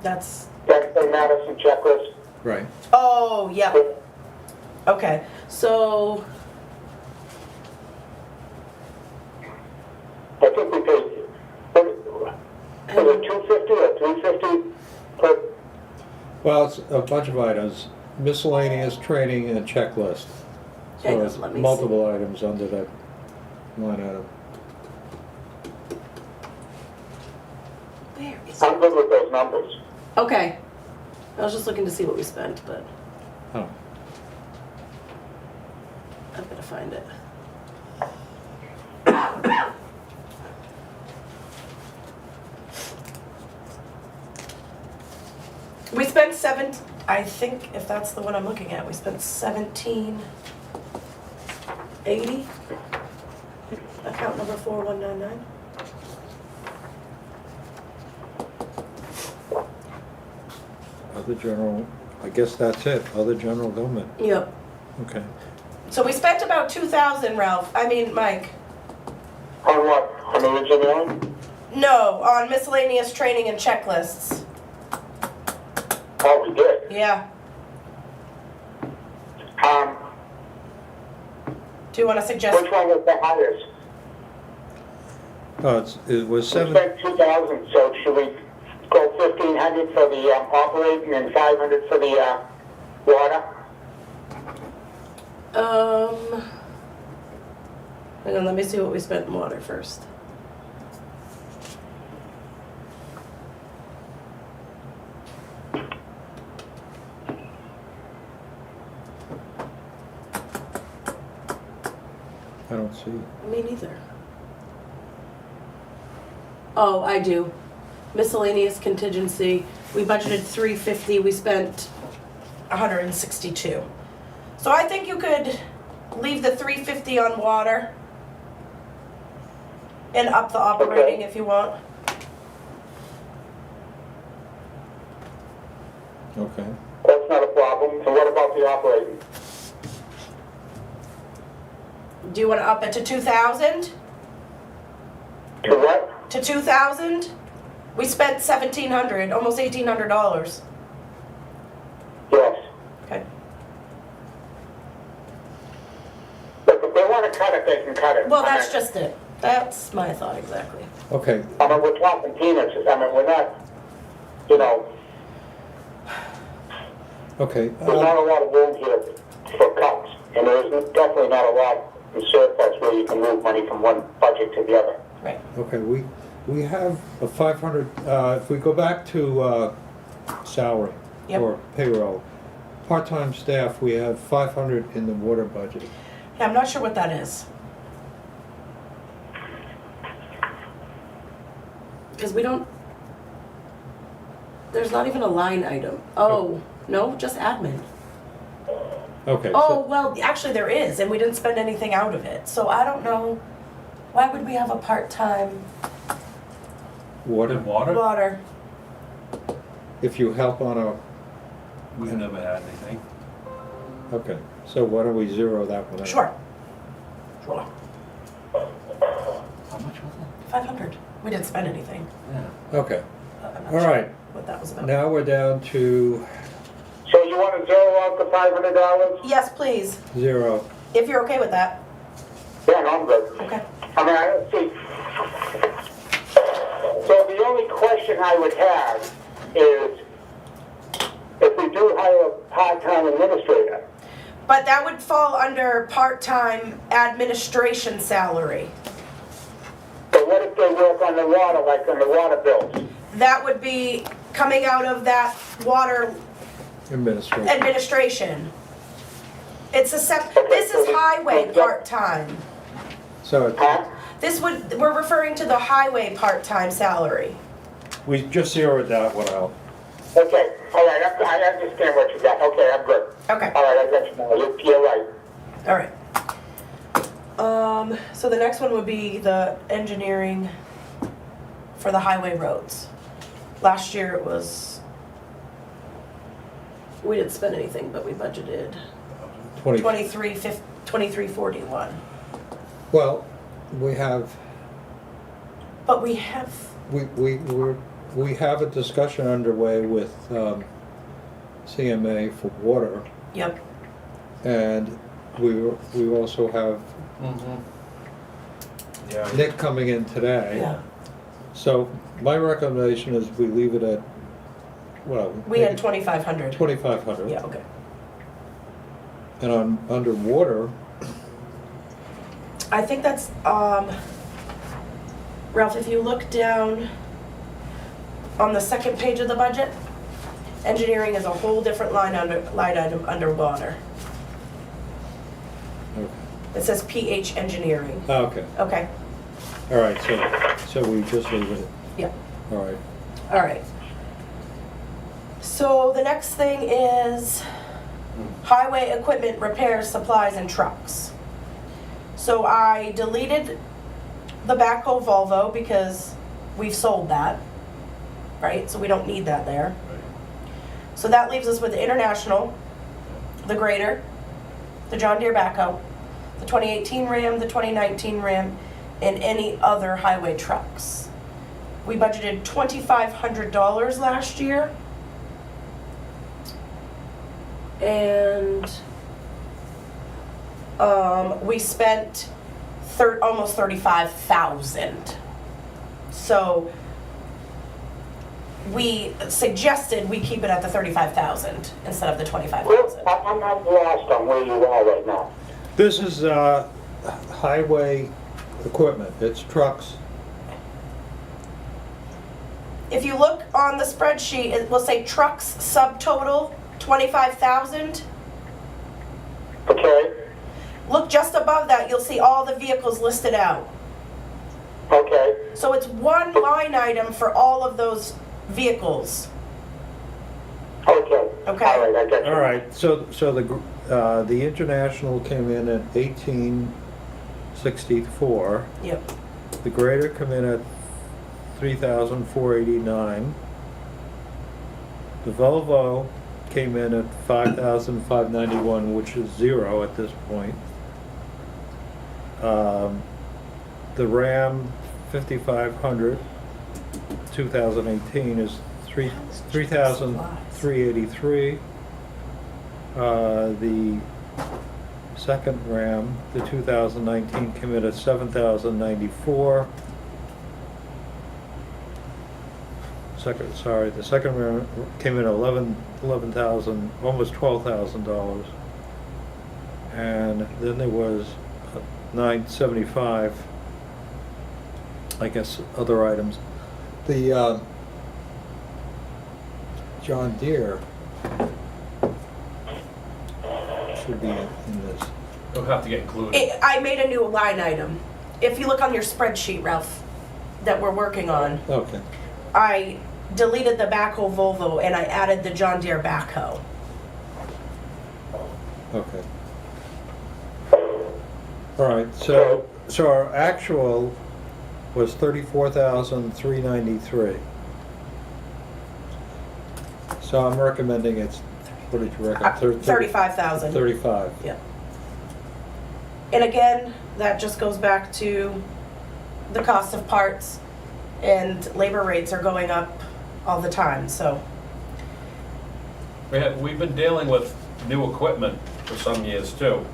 That's, That's the Madison checklist. right. oh, yeah. Okay, so, I think we paid, was it 250 or 350 per? Well, it's a bunch of items, miscellaneous training and checklist. Hang So on, it's let me multiple items under that line item. where is I'm good with those numbers. Okay. I was just looking to see what we spent, but Oh, I've got to find it. We spent I think if that's the one I'm looking at, we spent 1780. Account number 4199. other general, I guess that's it, other general government, Yep. okay. So we spent about 2,000, Ralph. I mean, Mike. On what? On the engineering? No, on miscellaneous training and checklists. Oh, we did. Yeah. Um, Do you want to suggest? which one was the highest? It was We seven, spent 2,000, so should we go 1,500 for the operating and 500 for the water? Hang on, let me see what we spent in water first. I don't see it. Me neither. Oh, I do. Miscellaneous contingency, we budgeted 350, we spent 162. So I think you could leave the 350 on water and up the operating Okay. if you want. Okay. That's not a problem. And what about the operating? Do you want to up it to 2,000? To what? To 2,000? We spent 1,700, almost $1,800. Yes. Okay. But if they want to cut it, they can cut it. Well, that's just it. That's my thought exactly. Okay, I mean, we're talking peanuts. I mean, we're not, you know, okay. there's not a lot of room here for cuts. And there's definitely not a lot in surplus where you can move money from one budget to the other. Right. Okay, we have a 500, if we go back to salary Yep. or payroll, part-time staff, we have 500 in the water budget. Yeah, I'm not sure what that is. Because we don't, there's not even a line item. Oh, no, just admin. Okay, Oh, so, well, actually there is, and we didn't spend anything out of it. So I don't know, why would we have a part-time water, Water? water? if you help on a, We've never had anything. Okay, so why don't we zero that one out? Sure. Sure. How much was it? 500. We didn't spend anything. Yeah. Okay, I'm not all sure right. what that was about. Now we're down to So you want to zero out the $500? Yes, please, 0. if you're okay with that. Yeah, no, I'm good. Okay. I mean, I don't see. So the only question I would have is, if we do hire a part-time administrator, But that would fall under part-time administration salary. but what if they work on the water, like on the water bills? That would be coming out of that water Administration. administration. It's this is highway part-time. So it- Huh? We're referring to the highway part-time salary. we just zeroed that one out. Okay, all right, I understand what you got. Okay, I'm good. Okay. All right, I got you now. You're right. All right. So the next one would be the engineering for the highway roads. Last year it was, we didn't spend anything, but we budgeted 20. 2341. Well, we have, But we have, we have a discussion underway with CMA for water, yep, and we also have Mm-hmm. Yeah. Nick coming in today. yeah. So my recommendation is we leave it at, well. We had 2,500. 2,500. Yeah, okay. And on underwater, I think that's, Ralph, if you look down on the second page of the budget, engineering is a whole different line item underwater. okay. It says PH engineering. Okay, Okay, all right, so we just leave it, yeah, all right. all right. So the next thing is highway equipment repairs, supplies, and trucks. So I deleted the backhoe Volvo because we've sold that, right? So we don't need that there. So that leaves us with the International, the grader, the John Deere backhoe, the 2018 Ram, the 2019 Ram, and any other highway trucks. We budgeted $2,500 last year. And we spent almost 35,000. So we suggested we keep it at the 35,000 instead of the 25,000. I'm not lost on where you are right now. This is highway equipment, it's trucks. If you look on the spreadsheet, it will say trucks subtotal 25,000. Okay, Look just above that, you'll see all the vehicles listed out. okay. So it's one line item for all of those vehicles. Okay. Okay. All right, I got you. All right, so the International came in at 1864. Yep. The grader come in at 3,489. The Volvo came in at 5,591, which is zero at this point. The Ram 5500 2018 is 3,383. The second Ram, the 2019, came in at 7,094. The second Ram came in at 11,000, almost $12,000. And then there was 975, I guess, other items. The John Deere should be in this. It'll have to get included. I made a new line item. If you look on your spreadsheet, Ralph, that we're working on, Okay. I deleted the backhoe Volvo and I added the John Deere backhoe. Okay. All right, so our actual was 34,393. So I'm recommending it's What did you reckon? 35,000. 35. Yeah. And again, that just goes back to the cost of parts, and labor rates are going up all the time, so. We've been dealing with new equipment for some years too.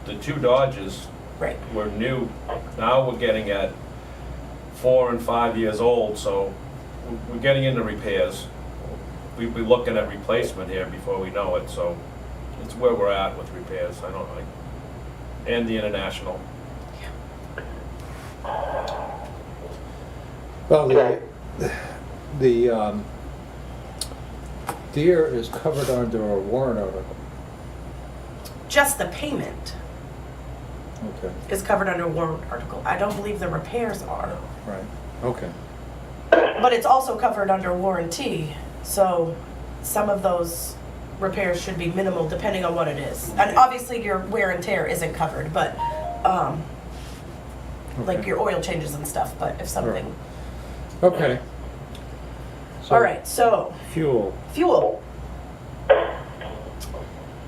The two Dodges Right. were new. Now we're getting at 4 and 5 years old, so we're getting into repairs. We'll be looking at replacement here before we know it, so it's where we're at with repairs. I don't like, and the international. Well, Okay. the deer is covered under a warrant article. Just the payment Okay, is covered under a warrant article. I don't believe the repairs are. right, okay. But it's also covered under warranty, so some of those repairs should be minimal depending on what it is. And obviously your wear and tear isn't covered, but, like Okay. your oil changes and stuff, but if something. Okay. So, All right, so Fuel, fuel.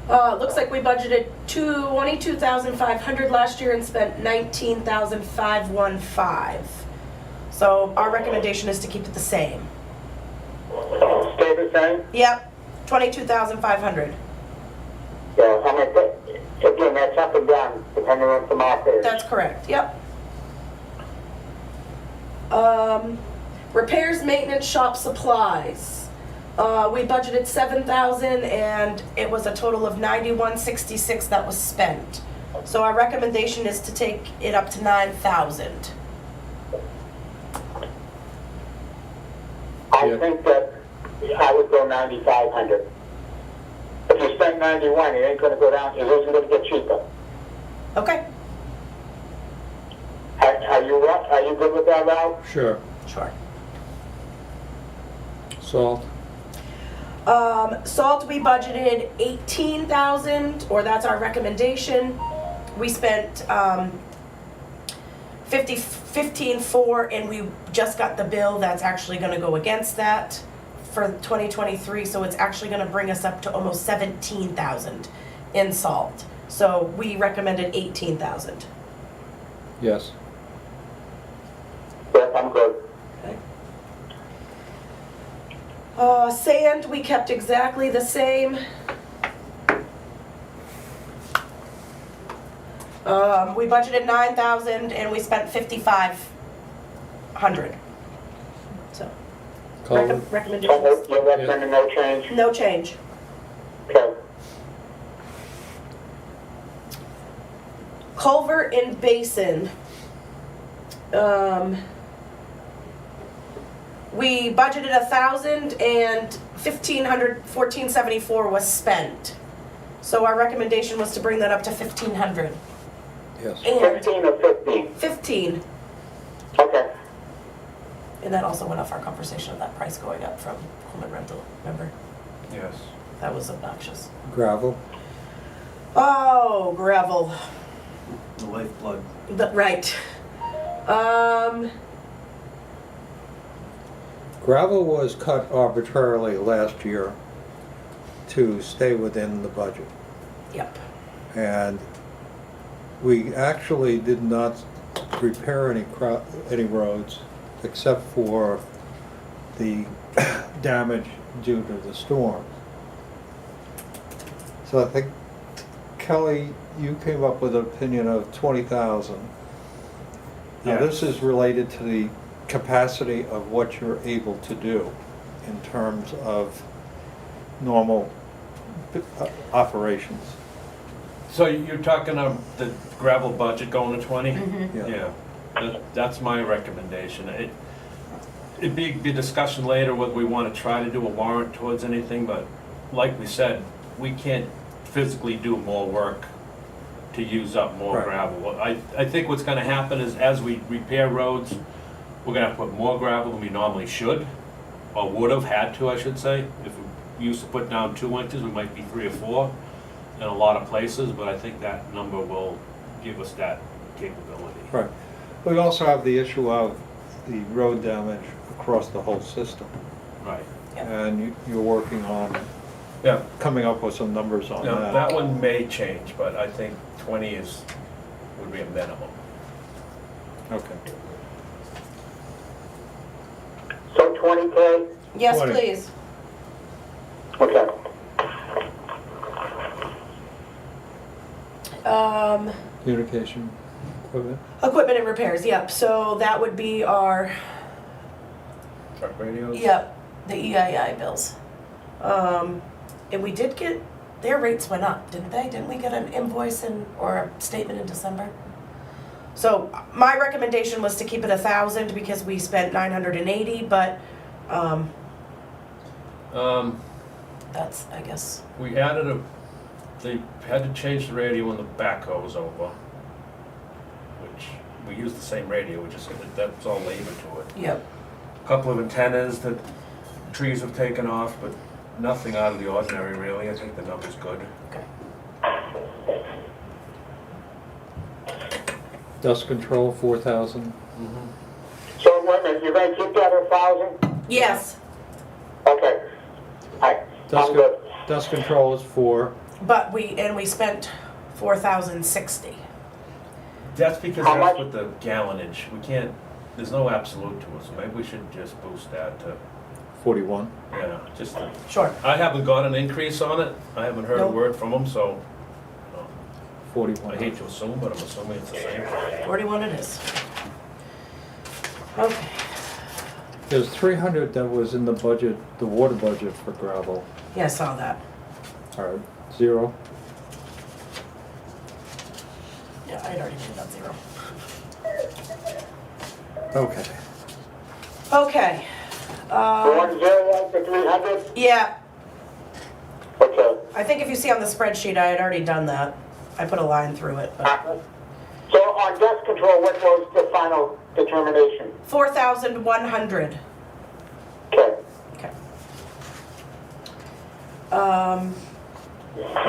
Looks like we budgeted 22,500 last year and spent 19,515. So our recommendation is to keep it the same. Stay the same? Yep, 22,500. Yeah, I mean, again, that's up and down, depending on the market. That's correct, yep. Repairs, maintenance, shop supplies. We budgeted 7,000 and it was a total of 9166 that was spent. So our recommendation is to take it up to 9,000. I Yeah. think that I would go 9,500. If you spend 91, it ain't gonna go down, it isn't gonna get cheaper. Okay? Are you good with that, Ralph? sure. Sure. Salt, Salt, we budgeted 18,000, or that's our recommendation. We spent 15,400, and we just got the bill that's actually gonna go against that for 2023, so it's actually gonna bring us up to almost 17,000 in salt. So we recommended 18,000. yes. Yes, I'm good. Okay. Sand, we kept exactly the same. We budgeted 9,000 and we spent 5,500. So, Culvert, recommendations, You're recommending no change? no change. Okay. Culvert and basin. We budgeted 1,000 and 1,474 was spent. So our recommendation was to bring that up to 1,500. yes. And 15 or 15? 15. Okay. And that also went off our conversation of that price going up from home and rental, remember? Yes. That was obnoxious. Gravel, Oh, gravel. The lifeblood. Right. gravel was cut arbitrarily last year to stay within the budget. Yep. And we actually did not repair any roads except for the damage due to the storm. So I think, Kelly, you came up with an opinion of 20,000. Now, this Yes. is related to the capacity of what you're able to do in terms of normal operations. So you're talking of the gravel budget going to 20? Mm-hmm. Yeah, that's my recommendation. It'd be a discussion later whether we want to try to do a warrant towards anything, but like we said, we can't physically do more work to use up more Right. gravel. I think what's gonna happen is as we repair roads, we're gonna have to put more gravel than we normally should, or would have had to, I should say. If we used to put down 2 inches, we might be 3 or 4 in a lot of places, but I think that number will give us that capability. Right. We also have the issue of the road damage across the whole system. Right. Yep. And you're working on Yeah, coming up with some numbers on yeah, that. that one may change, but I think 20 would be a minimum. Okay. So 20K? Yes, 20. please. Okay. Communication equipment? Equipment and repairs, yep, so that would be our, Truck radios? yep, the EII bills. And we did get, their rates went up, didn't they? Didn't we get an invoice or a statement in December? So my recommendation was to keep it 1,000 because we spent 980, but, that's, I guess, We added they had to change the radio when the backhoe was over, which, we used the same radio, we just, that's all labor to it. yep. Couple of antennas that trees have taken off, but nothing out of the ordinary really. I think the number's good. Okay. Dust control, 4,000. So wait a minute, you're gonna keep that 1,000? Yes, Okay. Alright, I'm good. Dust control is 4. but we spent 4,060. That's because How that's much? with the gallonage. We can't, there's no absolute to it, so maybe we should just boost that to, 41. yeah, just to, Sure. I haven't got an increase on it. I haven't heard a Nope. word from them, so I 41. hate to assume, but I'm assuming it's the same. 41 it is. Okay. There's 300 that was in the budget, the water budget for gravel. Yeah, I saw that. All right, 0. Yeah, I'd already made that 0. Okay. Okay. You want 0 for 300? Yeah, Okay. I think if you see on the spreadsheet, I had already done that. I put a line through it, but So on dust control, what was the final determination? 4,100. Okay. Okay.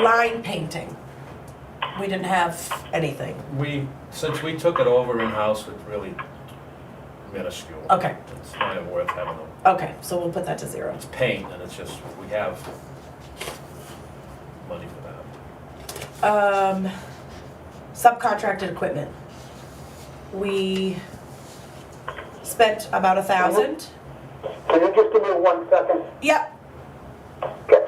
Line painting. We didn't have anything. Since we took it over in-house, it's really minuscule. Okay. It's not even worth having them. Okay, so we'll put that to 0. It's paint, and it's just, we have money for that. Subcontracted equipment. We spent about 1,000. Can you just give me 1 second? Yep. Okay.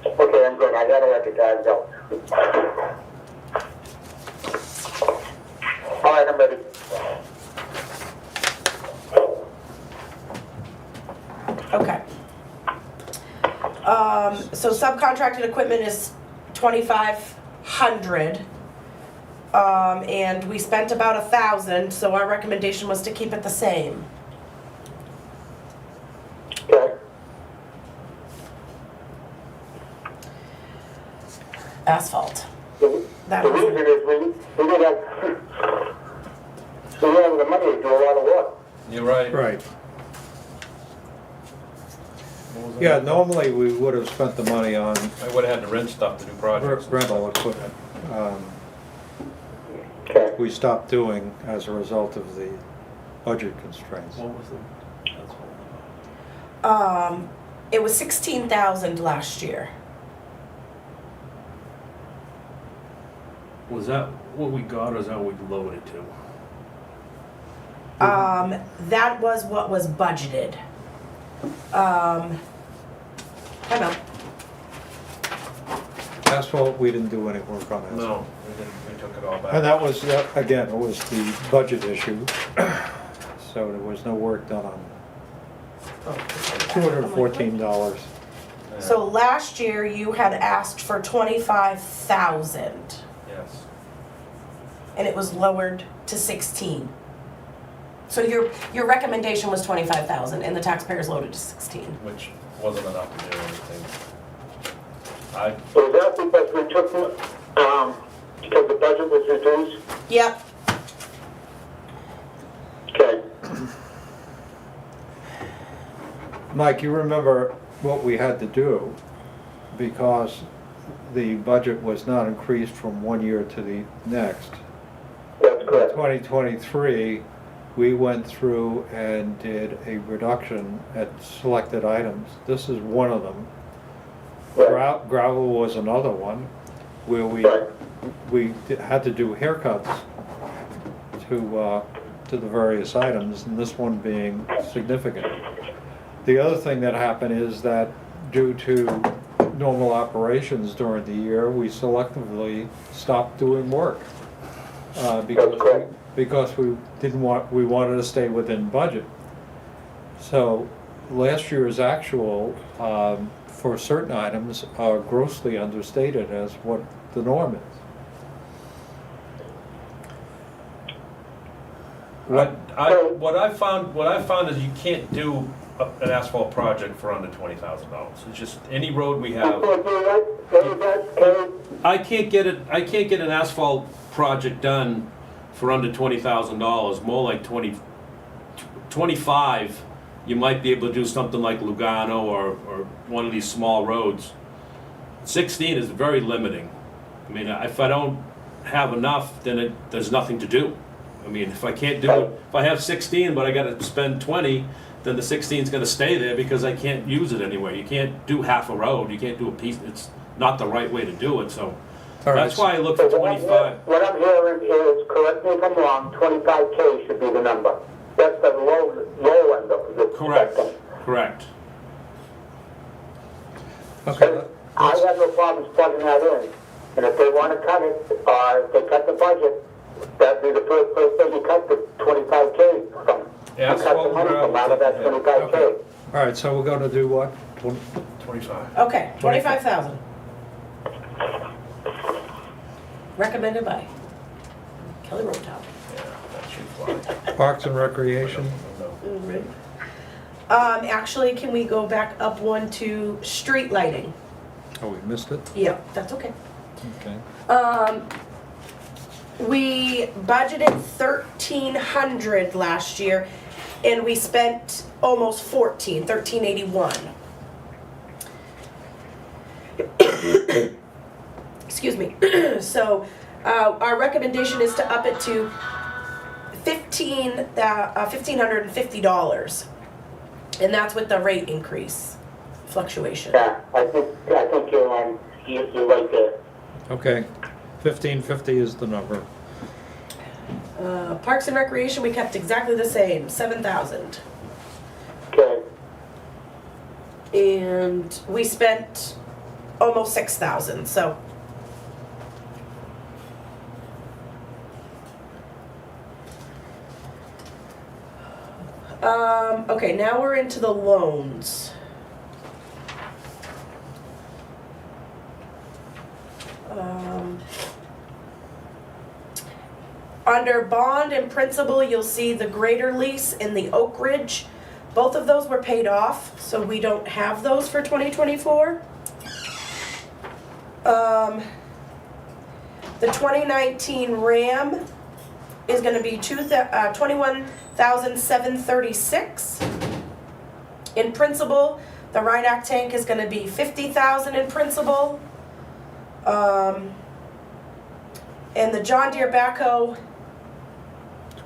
Okay, I'm good. I gotta let the guys go. All right, I'm ready. Okay. So subcontracted equipment is 2,500. And we spent about 1,000, so our recommendation was to keep it the same. Okay. Asphalt. That The was, reason is we didn't have the money to do a lot of work. You're right. Right. What was Yeah, that? normally we would have spent the money on I would've had to rent stuff to do projects. rental equipment. Okay. We stopped doing as a result of the budget constraints. What was the, that's all. it was 16,000 last year. Was that what we got, or is that what we loaded to? That was what was budgeted. Hang on. Asphalt, we didn't do any work on asphalt. No, we didn't, we took it all back. And that was, again, it was the budget issue. So there was no work done on $214. Yeah. So last year you had asked for 25,000 Yes. and it was lowered to 16. So your recommendation was 25,000 and the taxpayers loaded to 16. Which wasn't enough to do anything. So is that because we took, because the budget was reduced? Yep. Okay. Mike, you remember what we had to do because the budget was not increased from one year to the next. correct. 2023, we went through and did a reduction at selected items. This is one of them. Right. Gravel was another one, where Right. we had to do haircuts to the various items, and this one being significant. The other thing that happened is that due to normal operations during the year, we selectively stopped doing work. That's correct. Because we wanted to stay within budget. So last year's actual, for certain items, are grossly understated as what the norm is. What I found is you can't do an asphalt project for under $20,000. It's just any road we have. I can't get an asphalt project done for under $20,000, more like 25. You might be able to do something like Lugano or one of these small roads. 16 is very limiting. I mean, if I don't have enough, then there's nothing to do. I mean, if I can't do it, if I have 16 but I gotta spend 20, then the 16 is gonna stay there because I can't use it anyway. You can't do half a road, you can't do a piece, it's not the right way to do it, so. All right, That's why I look for 25. What I'm hearing is, correct me if I'm wrong, 25K should be the number. That's the low end of the Correct, spectrum. correct. Okay, I have no problems plugging that in. And if they want to cut it, or if they cut the budget, that'd be the first place that you cut the 25K from. Yeah, You that's cut what the money we're from out of that up to, 25K. all right, so we're gonna do what? 25. Okay, 25,000. Recommended by Kelly Rotown. Yeah, that should fly. Parks and Recreation? Actually, can we go back up one to street lighting? Oh, we missed it? Yep, that's okay. Okay. We budgeted 1,300 last year, and we spent almost 1,381. Excuse me. So, our recommendation is to up it to $1,550, and that's with the rate increase fluctuation. Yeah, I think you're right there. Okay, 1550 is the number. Parks and Recreation, we kept exactly the same, 7,000. Okay. And we spent almost 6,000, so. Okay, now we're into the loans. Under bond and principal, you'll see the Greater Lease and the Oak Ridge. Both of those were paid off, so we don't have those for 2024. The 2019 Ram is gonna be 21,736. In principal, the Rhineact tank is gonna be 50,000 in principal. And the John Deere backhoe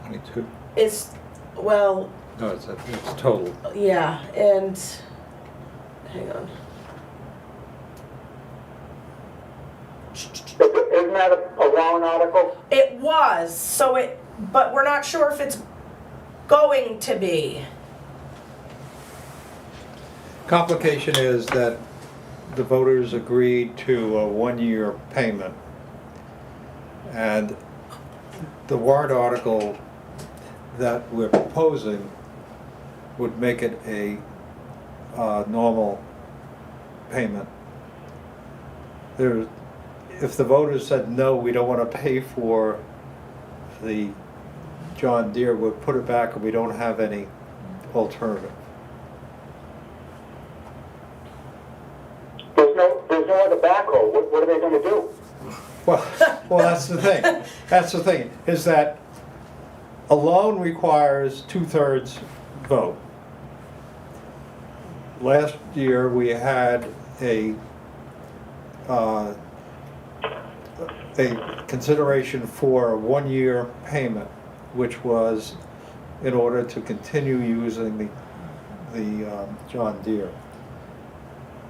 22? is, well, No, it's total. yeah, and, hang on. Isn't that a warrant article? It was, but we're not sure if it's going to be. Complication is that the voters agreed to a one-year payment. And the warrant article that we're proposing would make it a normal payment. If the voters said, no, we don't want to pay for the John Deere, we'll put it back and we don't have any alternative. There's no other backhoe. What are they gonna do? Well, that's the thing. That's the thing, is that a loan requires 2/3 vote. Last year, we had a a consideration for a one-year payment, which was in order to continue using the John Deere.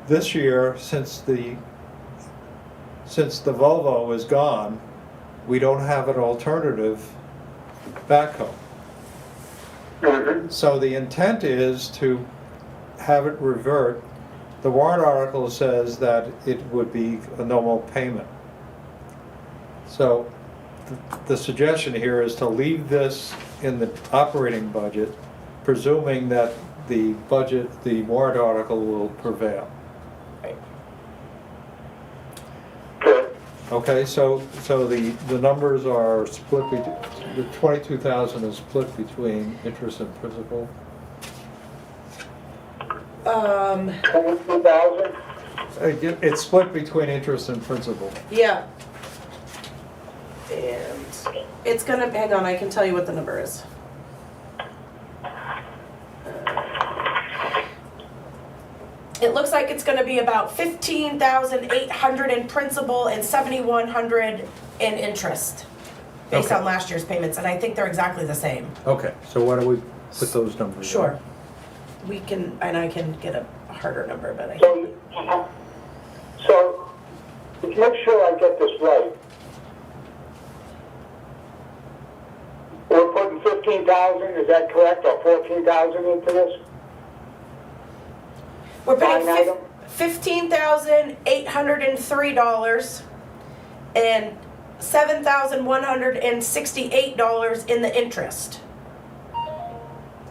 This year, since the Volvo is gone, we don't have an alternative backhoe. So the intent is to have it revert. The warrant article says that it would be a normal payment. So the suggestion here is to leave this in the operating budget, presuming that the warrant article will prevail. Okay, so the numbers are split the 22,000 is split between interest and principal. 22,000? It's split between interest and principal. Yeah. And it's gonna, hang on, I can tell you what the number is. It looks like it's gonna be about 15,800 in principal and 7,100 in interest, based Okay. on last year's payments, and I think they're exactly the same. Okay, so why don't we put those numbers in? Sure. We can, and I can get a harder number, but I. So, to make sure I get this right, we're putting 15,000, is that correct, or 14,000 into this? We're paying Line item? $15,803 and $7,168 in the interest.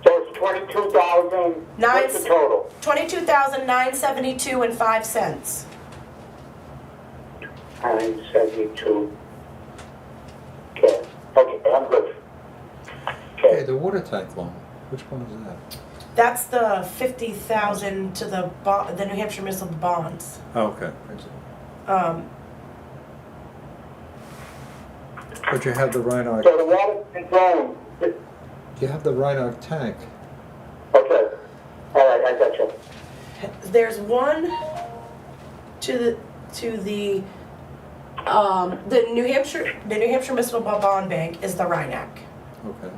So it's 22,000, what's the total? $22,972.05. 972. Okay, I'm good. Okay, Okay, the water tank loan, which one is that? That's the 50,000 to the the New Hampshire municipal bonds. Oh, okay. But you have the Rhino, so the water tank loan, you have the Rhino tank. okay, all right, I got you. There's one to the New Hampshire Municipal Bond Bank is the Rhineck. Okay.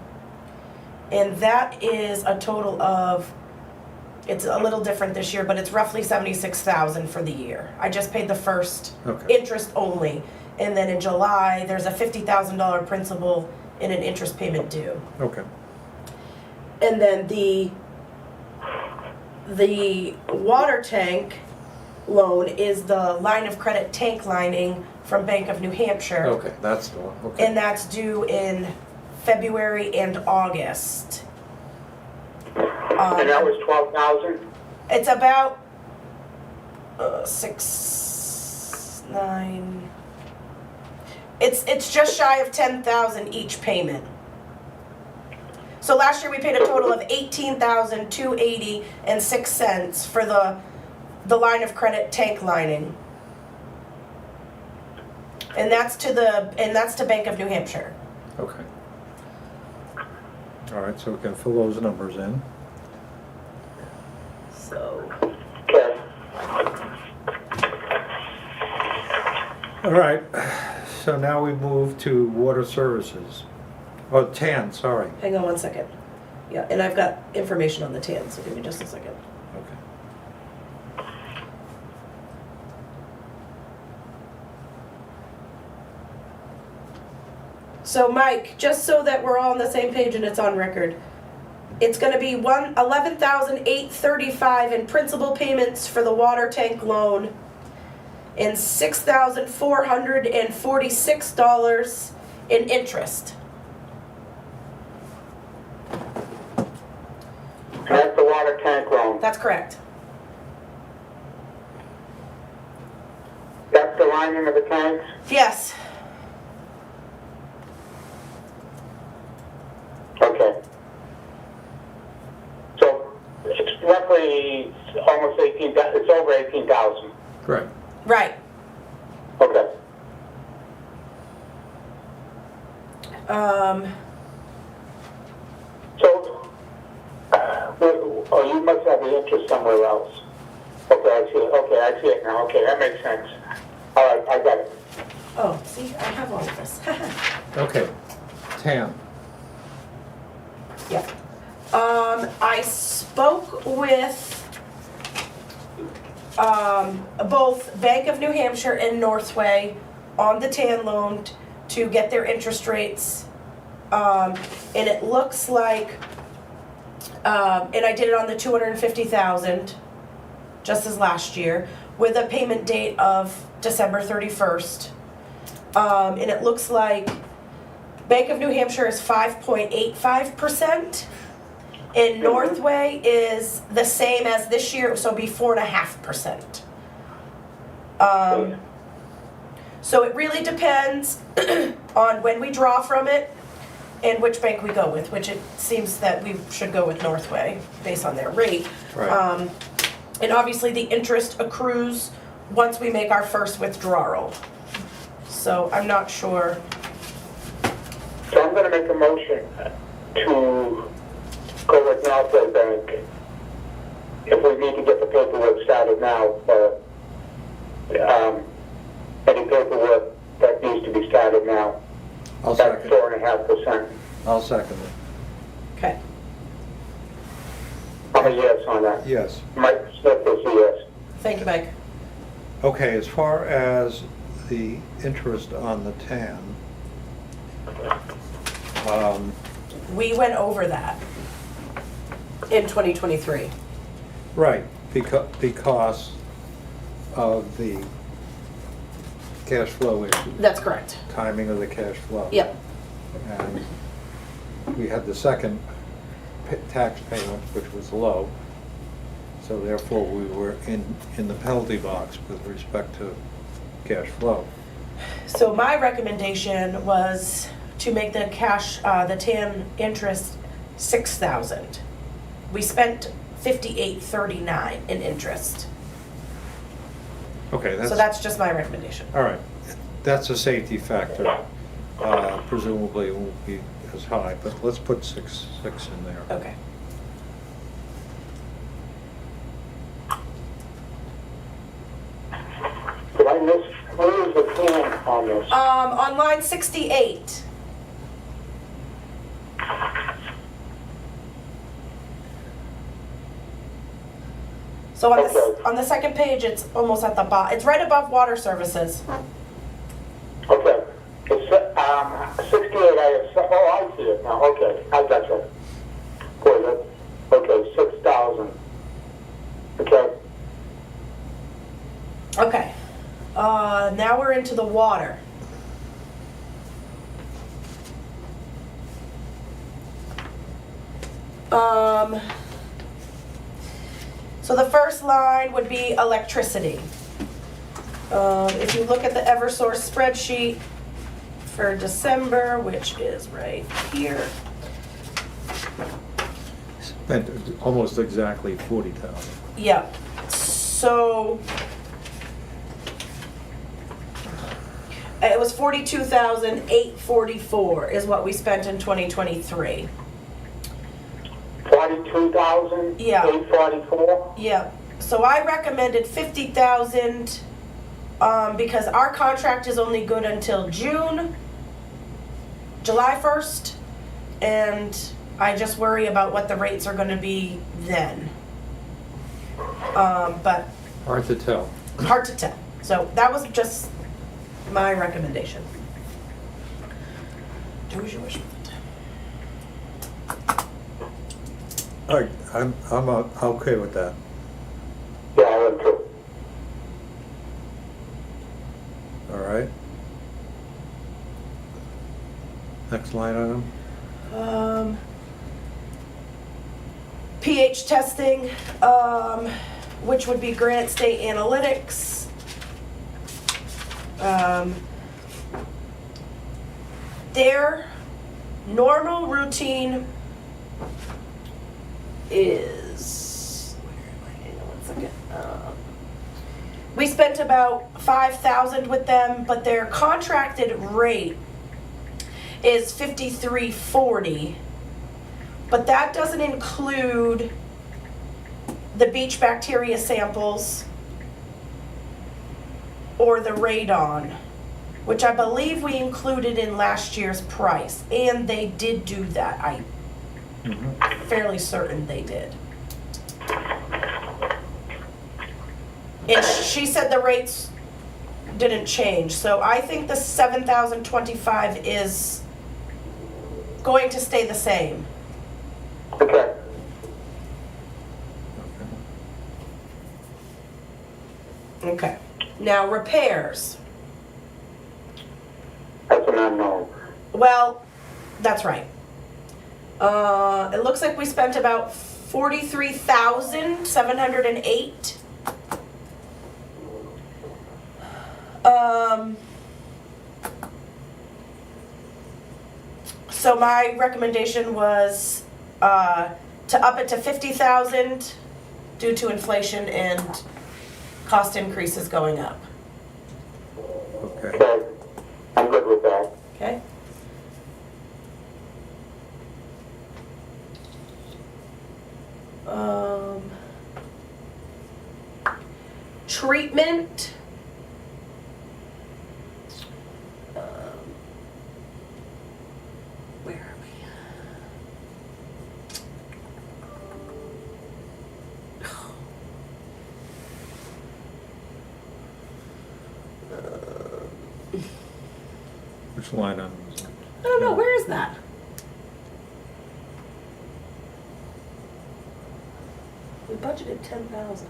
And that is a total of, it's a little different this year, but it's roughly 76,000 for the year. I just paid the first Okay. interest only. And then in July, there's a $50,000 principal in an interest payment due. Okay. And then the water tank loan is the line of credit tank lining from Bank of New Hampshire. Okay, that's the one, okay. And that's due in February and August. And that was 12,000? It's about 6, 9. It's just shy of 10,000 each payment. So last year we paid a total of 18,280.06 cents for the line of credit tank lining. And that's to Bank of New Hampshire. Okay. All right, so we can fill those numbers in. So Okay. All right, so now we move to water services. Oh, TAN, sorry. hang on one second. Yeah, and I've got information on the TAN, so give me just a second. Okay. So Mike, just so that we're all on the same page and it's on record, it's gonna be $11,835 in principal payments for the water tank loan and $6,446 in interest. That's the water tank loan. That's correct. That's the lining of the tanks? Yes. Okay. So it's roughly almost 18,000, it's over 18,000. Right. Right. Okay. So, oh, you must have the interest somewhere else. Okay, I see it. Okay, I see it now. Okay, that makes sense. All right, I got it. Oh, see, I have all of this. Okay, TAM. Yeah. I spoke with both Bank of New Hampshire and Northway on the TAN loan to get their interest rates. And it looks like, and I did it on the 250,000, just as last year, with a payment date of December 31st. And it looks like Bank of New Hampshire is 5.85%, and Northway is the same as this year, so it'll be 4.5%. So it really depends on when we draw from it and which bank we go with, which it seems that we should go with Northway based on their rate. Right. And obviously the interest accrues once we make our first withdrawal. So I'm not sure. So I'm gonna make a motion to go with Northway Bank if we need to get the paperwork started now, or any paperwork that needs to be started now. I'll That's second. 4.5%. I'll second it. Okay. I'm a yes on that. Yes. Mike Smith is a yes. Thank you, Mike. Okay, as far as the interest on the TAM, We went over that in 2023. right, because of the cash flow issue, That's correct. timing of the cash flow. Yep. And we had the second tax payment, which was low, so therefore we were in the penalty box with respect to cash flow. So my recommendation was to make the cash, the TAN interest 6,000. We spent 5839 in interest. Okay, So that's just my recommendation. all right. That's a safety factor. Presumably it won't be as high, but let's put six in there. Okay. Did I miss, where is the plan on this? On line 68. So on the, Okay. on the second page, it's almost at the bottom. It's right above water services. Okay, it's, 68, I see it now, okay, I got you. Boy, that, okay, 6,000. Okay, Okay. Now we're into the water. So the first line would be electricity. If you look at the Eversource spreadsheet for December, which is right here. Spent almost exactly 40,000. Yep. So it was 42,844 is what we spent in 2023. 42,000? Yeah. 844? Yeah. So I recommended 50,000 because our contract is only good until July 1st, and I just worry about what the rates are going to be then. But Hard to tell. hard to tell. So that was just my recommendation. Do as you wish with it. All right, I'm okay with that. Yeah, I am too. All right. Next line item. pH testing, which would be Granite State Analytics. Their normal routine is, where am I? Hang on 1 second. We spent about 5,000 with them, but their contracted rate is 53.40. But that doesn't include the beach bacteria samples or the radon. which I believe we included in last year's price, and they did do that. I'm fairly certain they did. And she said the rates didn't change, so I think the 7,025 is going to stay the same. Okay. Okay. Now repairs. That's an unknown. Well, that's right. It looks like we spent about 43,708. So my recommendation was to up it to 50,000 due to inflation and cost increases going up. Okay. Okay. I'm good with that. Okay? Treatment. Where are we? Which line item is it? I don't know, where is that? We budgeted 10,000.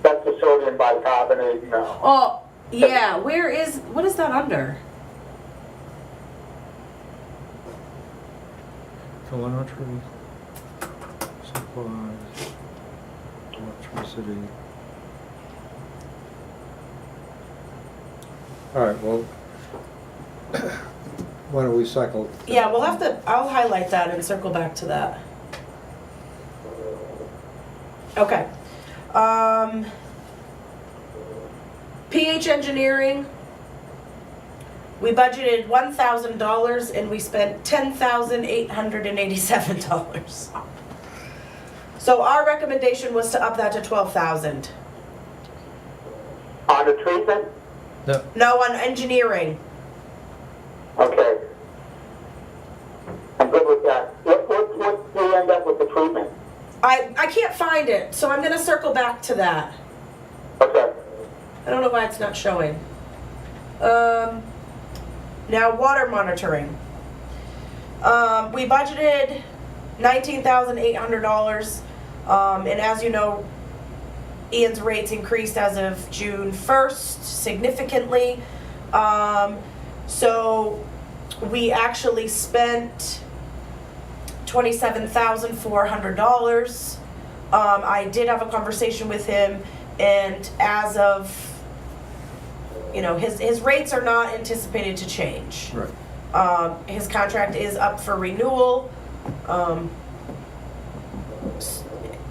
That's the sodium bicarbonate now. Oh, yeah, what is that under? Telemetry, supplies, electricity. All right, well, why don't we cycle? Yeah, I'll highlight that and circle back to that. Okay. PH Engineering, we budgeted $1,000 and we spent $10,887. So our recommendation was to up that to 12,000. On the treatment? No, No, on engineering. Okay. I'm good with that. What do we end up with the treatment? I can't find it, so I'm gonna circle back to that. Okay. I don't know why it's not showing. Now water monitoring. We budgeted $19,800, and as you know, Ian's rates increased as of June 1st significantly. So we actually spent $27,400. I did have a conversation with him, and as of, his rates are not anticipated to change. right. His contract is up for renewal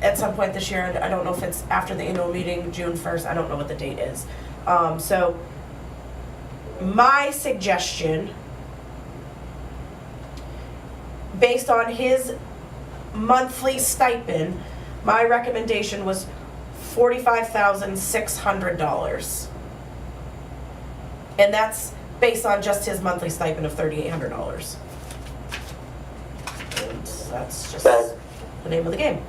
at some point this year. I don't know if it's after the annual meeting, June 1st. I don't know what the date is. So my suggestion, based on his monthly stipend, my recommendation was $45,600. And that's based on just his monthly stipend of $3,800. And that's just Okay. the name of the game.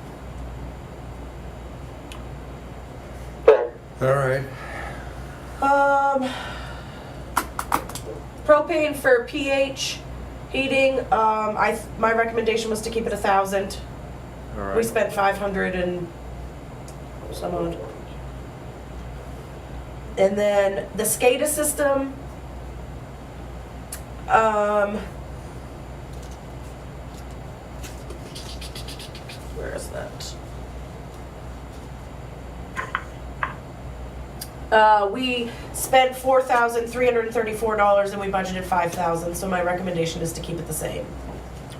Okay. All right. Propane for PH heating, my recommendation was to keep it 1,000. All right. We spent 500 and some odd. And then the SCADA system, where is that? We spent $4,334 and we budgeted $5,000, so my recommendation is to keep it the same.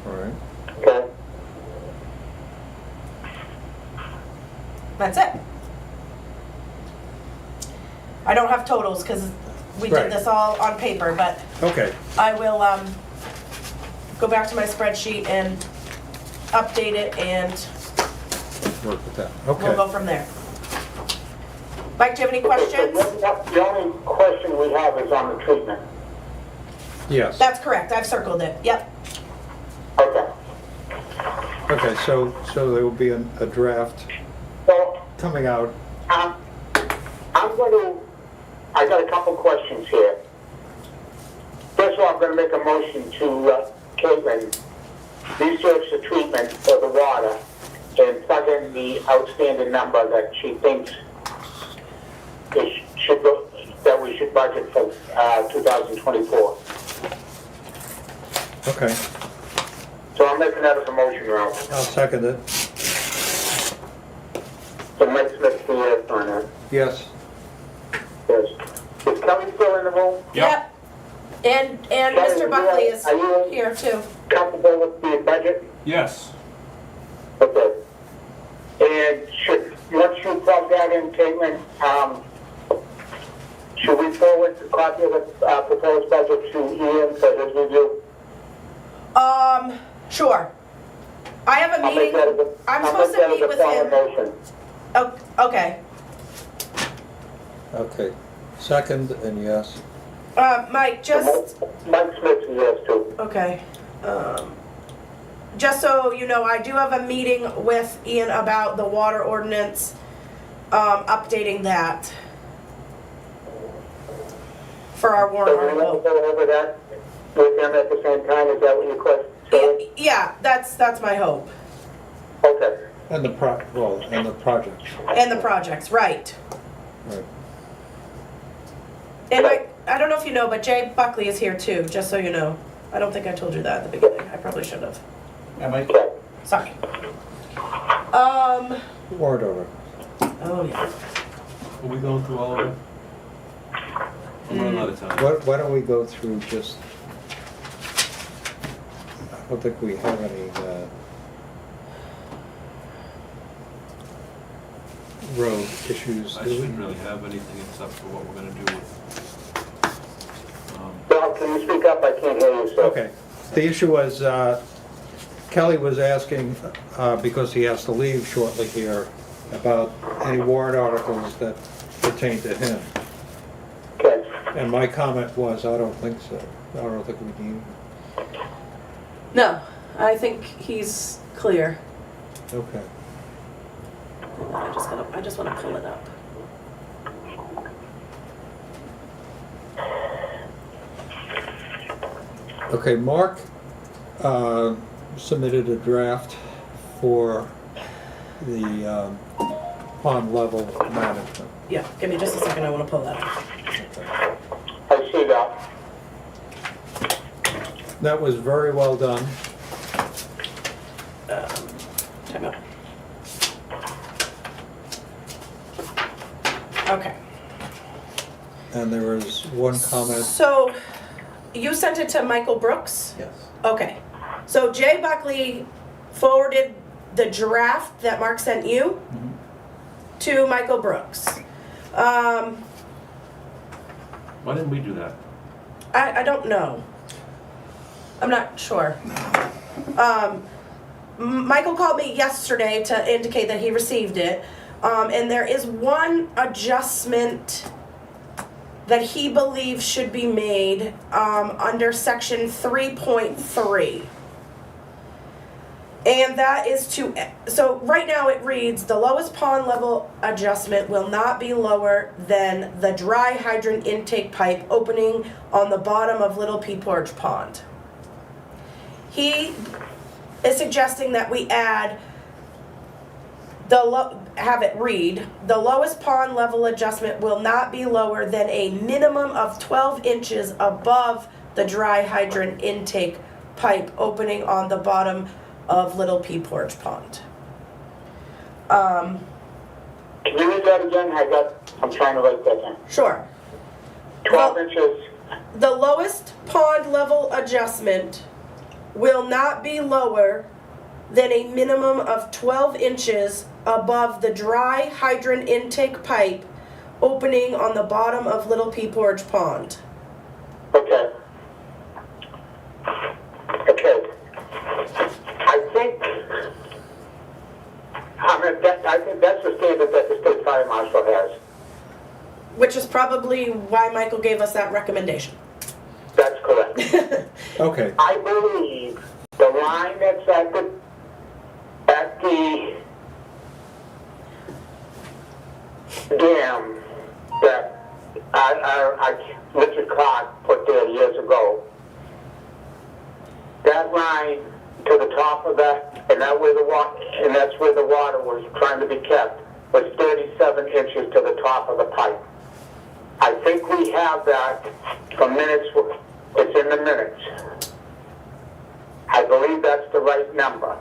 All right. Okay. That's it. I don't have totals because we Right. did this all on paper, but Okay. I will go back to my spreadsheet and update it, and Work with that. we'll go Okay. from there. Mike, do you have any questions? The only question we have is on the treatment. Yes. That's correct, I've circled it, yep. Okay. Okay, so there will be a draft Well, coming out. I got a couple questions here. First of all, I'm gonna make a motion to, Caitlin, research the treatment for the water and plug in the outstanding number that she thinks that we should budget for, 2024. Okay, So I'm making that as a motion, Ralph. I'll second it. So Mike Smith, the on that. Yes. Yes. Is Kelly still in the room? Yep. And Mr. Buckley is here too. Comfortable with the budget? Yes. Okay. And once you plug that in, Caitlin, should we forward the copy of the proposed budget to Ian for his review? Sure. I have a I'll make meeting, that as a, I'm I'll supposed make to that meet as a with formal him. motion. Oh, okay. Okay, second and yes. Mike, just, Mike Smith is yes too. okay. Just so you know, I do have a meeting with Ian about the water ordinance, updating that for our So warrant we want to article. go over that with them at the same time, is that what your question is? Yeah, that's my hope. Okay. And the project. And the projects, right. Right. And I don't know if you know, but Jay Buckley is here too, just so you know. I don't think I told you that at the beginning. I probably should have. Yeah, Mike? Okay. Sorry. Warrant order. Oh yeah. Are we going through all of it? I'm running out of time. Why don't we go through just, I don't think we have any road issues, I do we? shouldn't really have anything except for what we're gonna do with, Well, can you speak up? I can't hear you, sir. Okay. The issue was, Kelly was asking, because he has to leave shortly here, about any warrant articles that pertain to him. Okay. And my comment was, I don't think so. I don't think we need. No, I think he's clear. Okay. I just want to pull it up. Okay, Mark submitted a draft for the pond level management. Yeah, give me just a second. I want to pull that up. Okay. I see that. That was very well done. Time out. Okay. And there was one comment. So, you sent it to Michael Brooks? Yes. Okay. So Jay Buckley forwarded the draft that Mark sent you to Michael Brooks. why didn't we do that? I don't know. I'm not sure. Michael called me yesterday to indicate that he received it. And there is one adjustment that he believes should be made under section 3.3. And that is to, so right now it reads, the lowest pond level adjustment will not be lower than the dry hydrant intake pipe opening on the bottom of Little Pea Porch Pond. He is suggesting that we add have it read, the lowest pond level adjustment will not be lower than a minimum of 12 inches above the dry hydrant intake pipe opening on the bottom of Little Pea Porch Pond. Can you read that again? I'm trying to write that down. Sure. 12 inches. The lowest pond level adjustment will not be lower than a minimum of 12 inches above the dry hydrant intake pipe opening on the bottom of Little Pea Porch Pond. Okay. Okay. I think that's the standard that the state fire marshal has. which is probably why Michael gave us that recommendation. That's correct. Okay, I believe the line that's at the dam that Richard Clark put there years ago, that line to the top of that, and that's where the water was trying to be kept, was 37 inches to the top of the pipe. I think we have that from minutes, it's in the minutes. I believe that's the right number.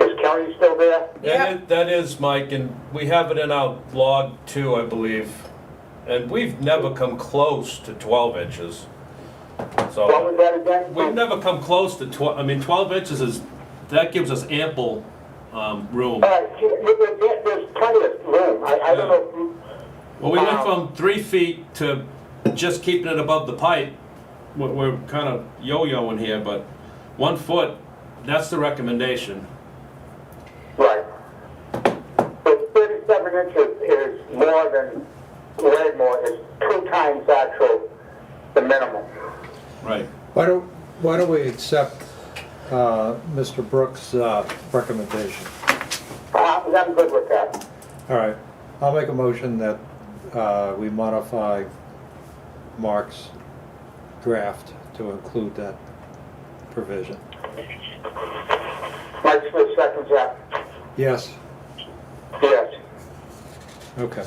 Is Kelly still there? Yep. That is, Mike, and we have it in our log too, I believe. And we've never come close to 12 inches. What So, was that again? we've never come close to 12 inches that gives us ample room. There's plenty of room. I don't know. Well, we went from 3 feet to just keeping it above the pipe. We're kind of yo-yoing here, but 1 foot, that's the recommendation. Right. But 37 inches is more than, way more, is 2 times actual, the minimum. Right. why don't we accept Mr. Brooks' recommendation? I'm good with that. All right, I'll make a motion that we modify Mark's draft to include that provision. Mike Smith seconds that. Yes, Yes. okay.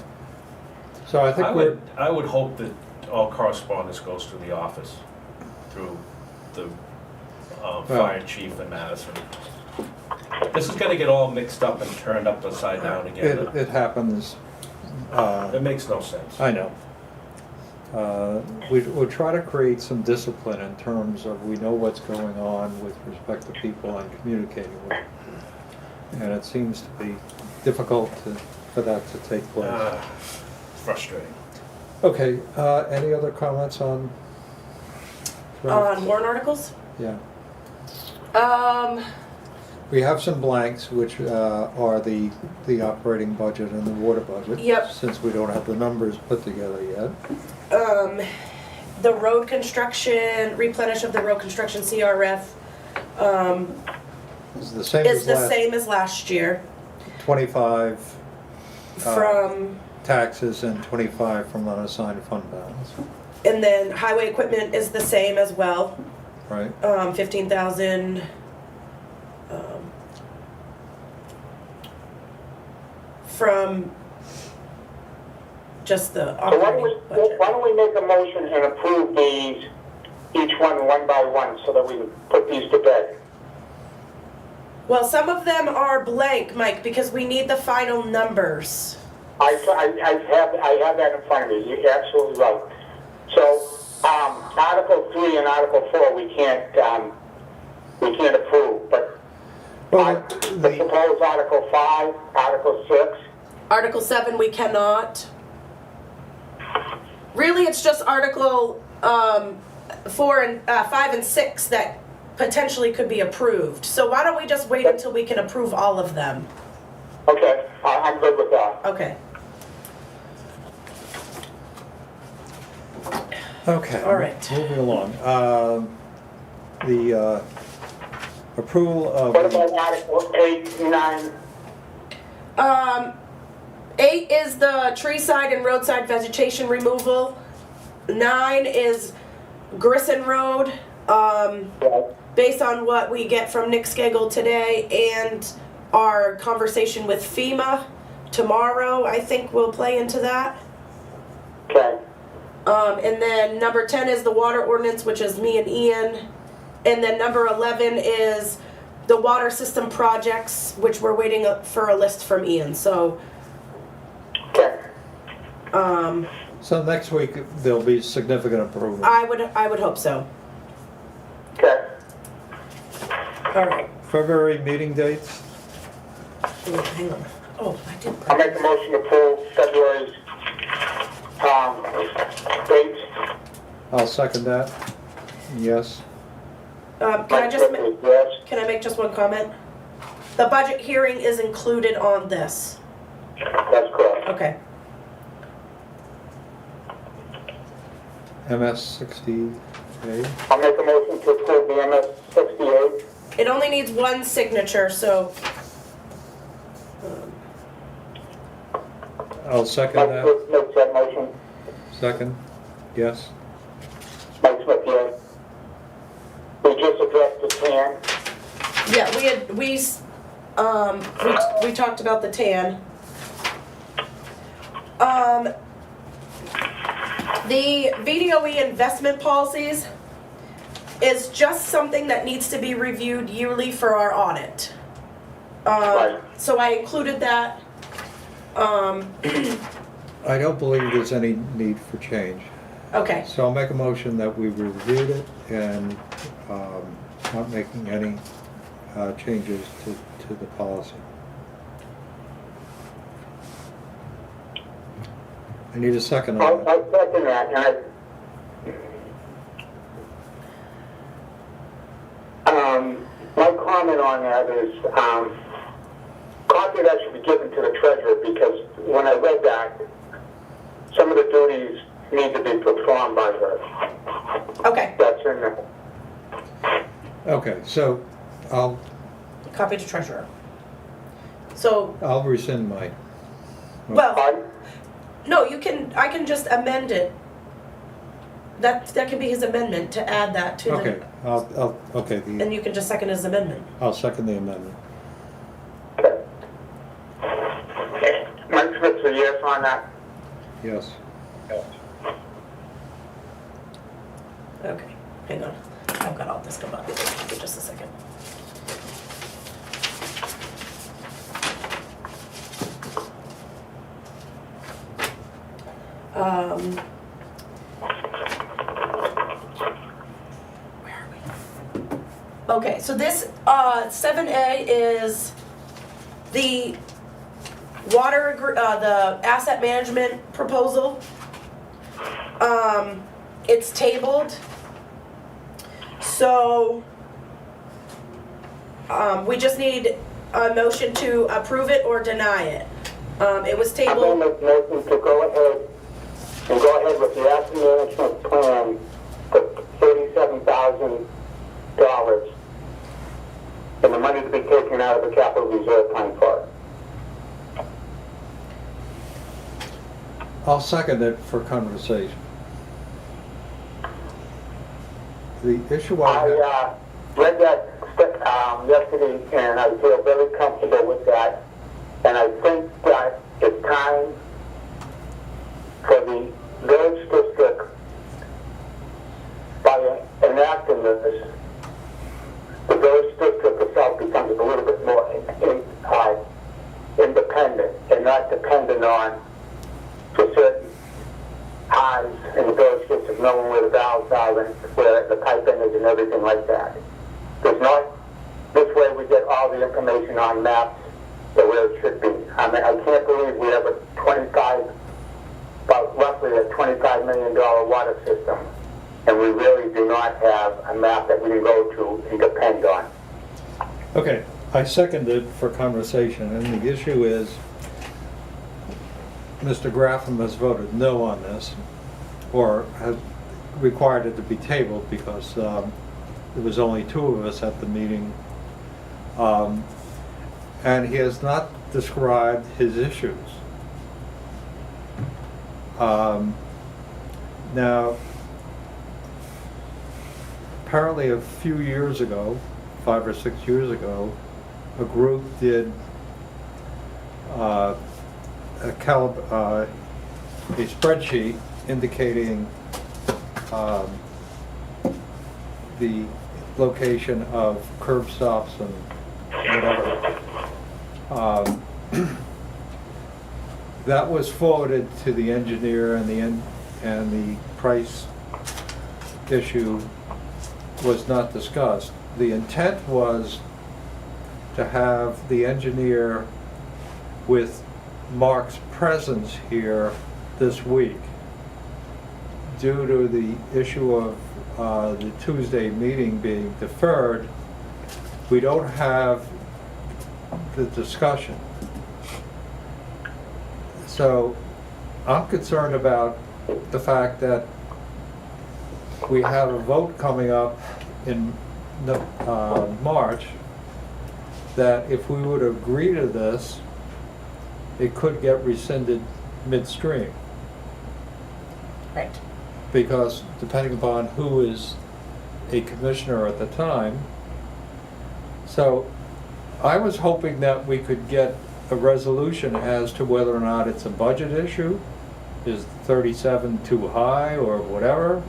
So I think we're, I would hope that all correspondence goes to the office through the fire chief in Madison. This is gonna get all mixed up and turned up upside down again. it happens, It makes no sense. I know. We'll try to create some discipline in terms of we know what's going on with respect to people and communicating with them. And it seems to be difficult for that to take place. Frustrating. Okay, any other comments on? On warrant articles? Yeah, Um, we have some blanks, which are the operating budget and the water budget. Yep. Since we don't have the numbers put together yet. the road construction, replenish of the road construction CRF, Is the same is as the last, same as last year. 25 From, taxes and 25 from unassigned fund balance, and then highway equipment is the same as well, right? 15,000. From just the So operating budget. why don't we make a motion and approve these, each one by one, so that we can put these to bed? Well, some of them are blank, Mike, because we need the final numbers. I have that in front of me, you're absolutely right. So, Article 3 and Article 4, we can't approve, but Well, the proposed Article 5, Article 6, Article 7, we cannot. Really, it's just Article 4 and 5 and 6 that potentially could be approved. So why don't we just wait until we can approve all of them? okay, I'm good with that. Okay. okay. All right. Moving along. The approval of. What about Article 8, 9? 8 is the tree side and roadside vegetation removal. 9 is Grissom Road. Based on what we get from Nick Skegel today and our conversation with FEMA tomorrow, I think we'll play into that. Okay, And then number 10 is the water ordinance, which is me and Ian. And then number 11 is the water system projects, which we're waiting for a list from Ian. So, okay. So next week, there'll be significant improvement. I would hope so. Okay. All right. February meeting dates? Ooh, hang on. Oh, I did. I'll make a motion to approve February's, dates. I'll second that. Yes. Yes. Can I make just one comment? The budget hearing is included on this. That's correct. Okay. MS 68. I'll make a motion to approve the MS 68. It only needs one signature, so, I'll second Mike that. Smith makes that motion. Second, yes. Mike Smith, yes. We just addressed the tan. yeah, we talked about the tan. The VDOE investment policies is just something that needs to be reviewed yearly for our audit. Right. So I included that. I don't believe there's any need for change. Okay, So I'll make a motion that we reviewed it and not making any changes to the policy. I need a second on that. I'll second that, and my comment on that is, copy of that should be given to the treasurer, because when I read that, some of the duties need to be performed by her. okay, That's in there. Okay, so I'll copy to treasurer. So, rescind my. well, Pardon? no, I can just amend it. That can be his amendment to add that to Okay, the, and you can just second his amendment. I'll second the amendment. Okay. Mike Smith's a yes on that? Yes. Okay, hang on. I've got all this combined. Give me just a second. Where are we? Okay, so this 7A is the the asset management proposal. It's tabled. So, we just need a motion to approve it or deny it. It was I'm going tabled, to make a motion to go ahead with the asset management plan for $37,000 and the money to be taken out of the capital reserve fund for it. I'll second it for conversation. The issue I have. I read that yesterday, and I feel very comfortable with that. And I think that it's time for the village district, by enacting this, the village district itself becomes a little bit more independent and not dependent on for certain times in the village district, knowing where the valves are and where the piping is and everything like that. There's not, this way we get all the information on maps the way it should be. I mean, I can't believe we have roughly a $25 million water system, and we really do not have a map that we can go to and depend on. Okay, I second it for conversation, and the issue is, Mr. Graffam has voted no on this, or has required it to be tabled because there was only two of us at the meeting. And he has not described his issues. Now, apparently a few years ago, 5 or 6 years ago, a group did a spreadsheet indicating the location of curb stops and whatever. That was forwarded to the engineer, and the price issue was not discussed. The intent was to have the engineer, with Mark's presence here this week, due to the issue of the Tuesday meeting being deferred, we don't have the discussion. So I'm concerned about the fact that we have a vote coming up in March, that if we would agree to this, it could get rescinded midstream. Right. Because depending upon who is a commissioner at the time. So I was hoping that we could get a resolution as to whether or not it's a budget issue. Is 37 too high or whatever?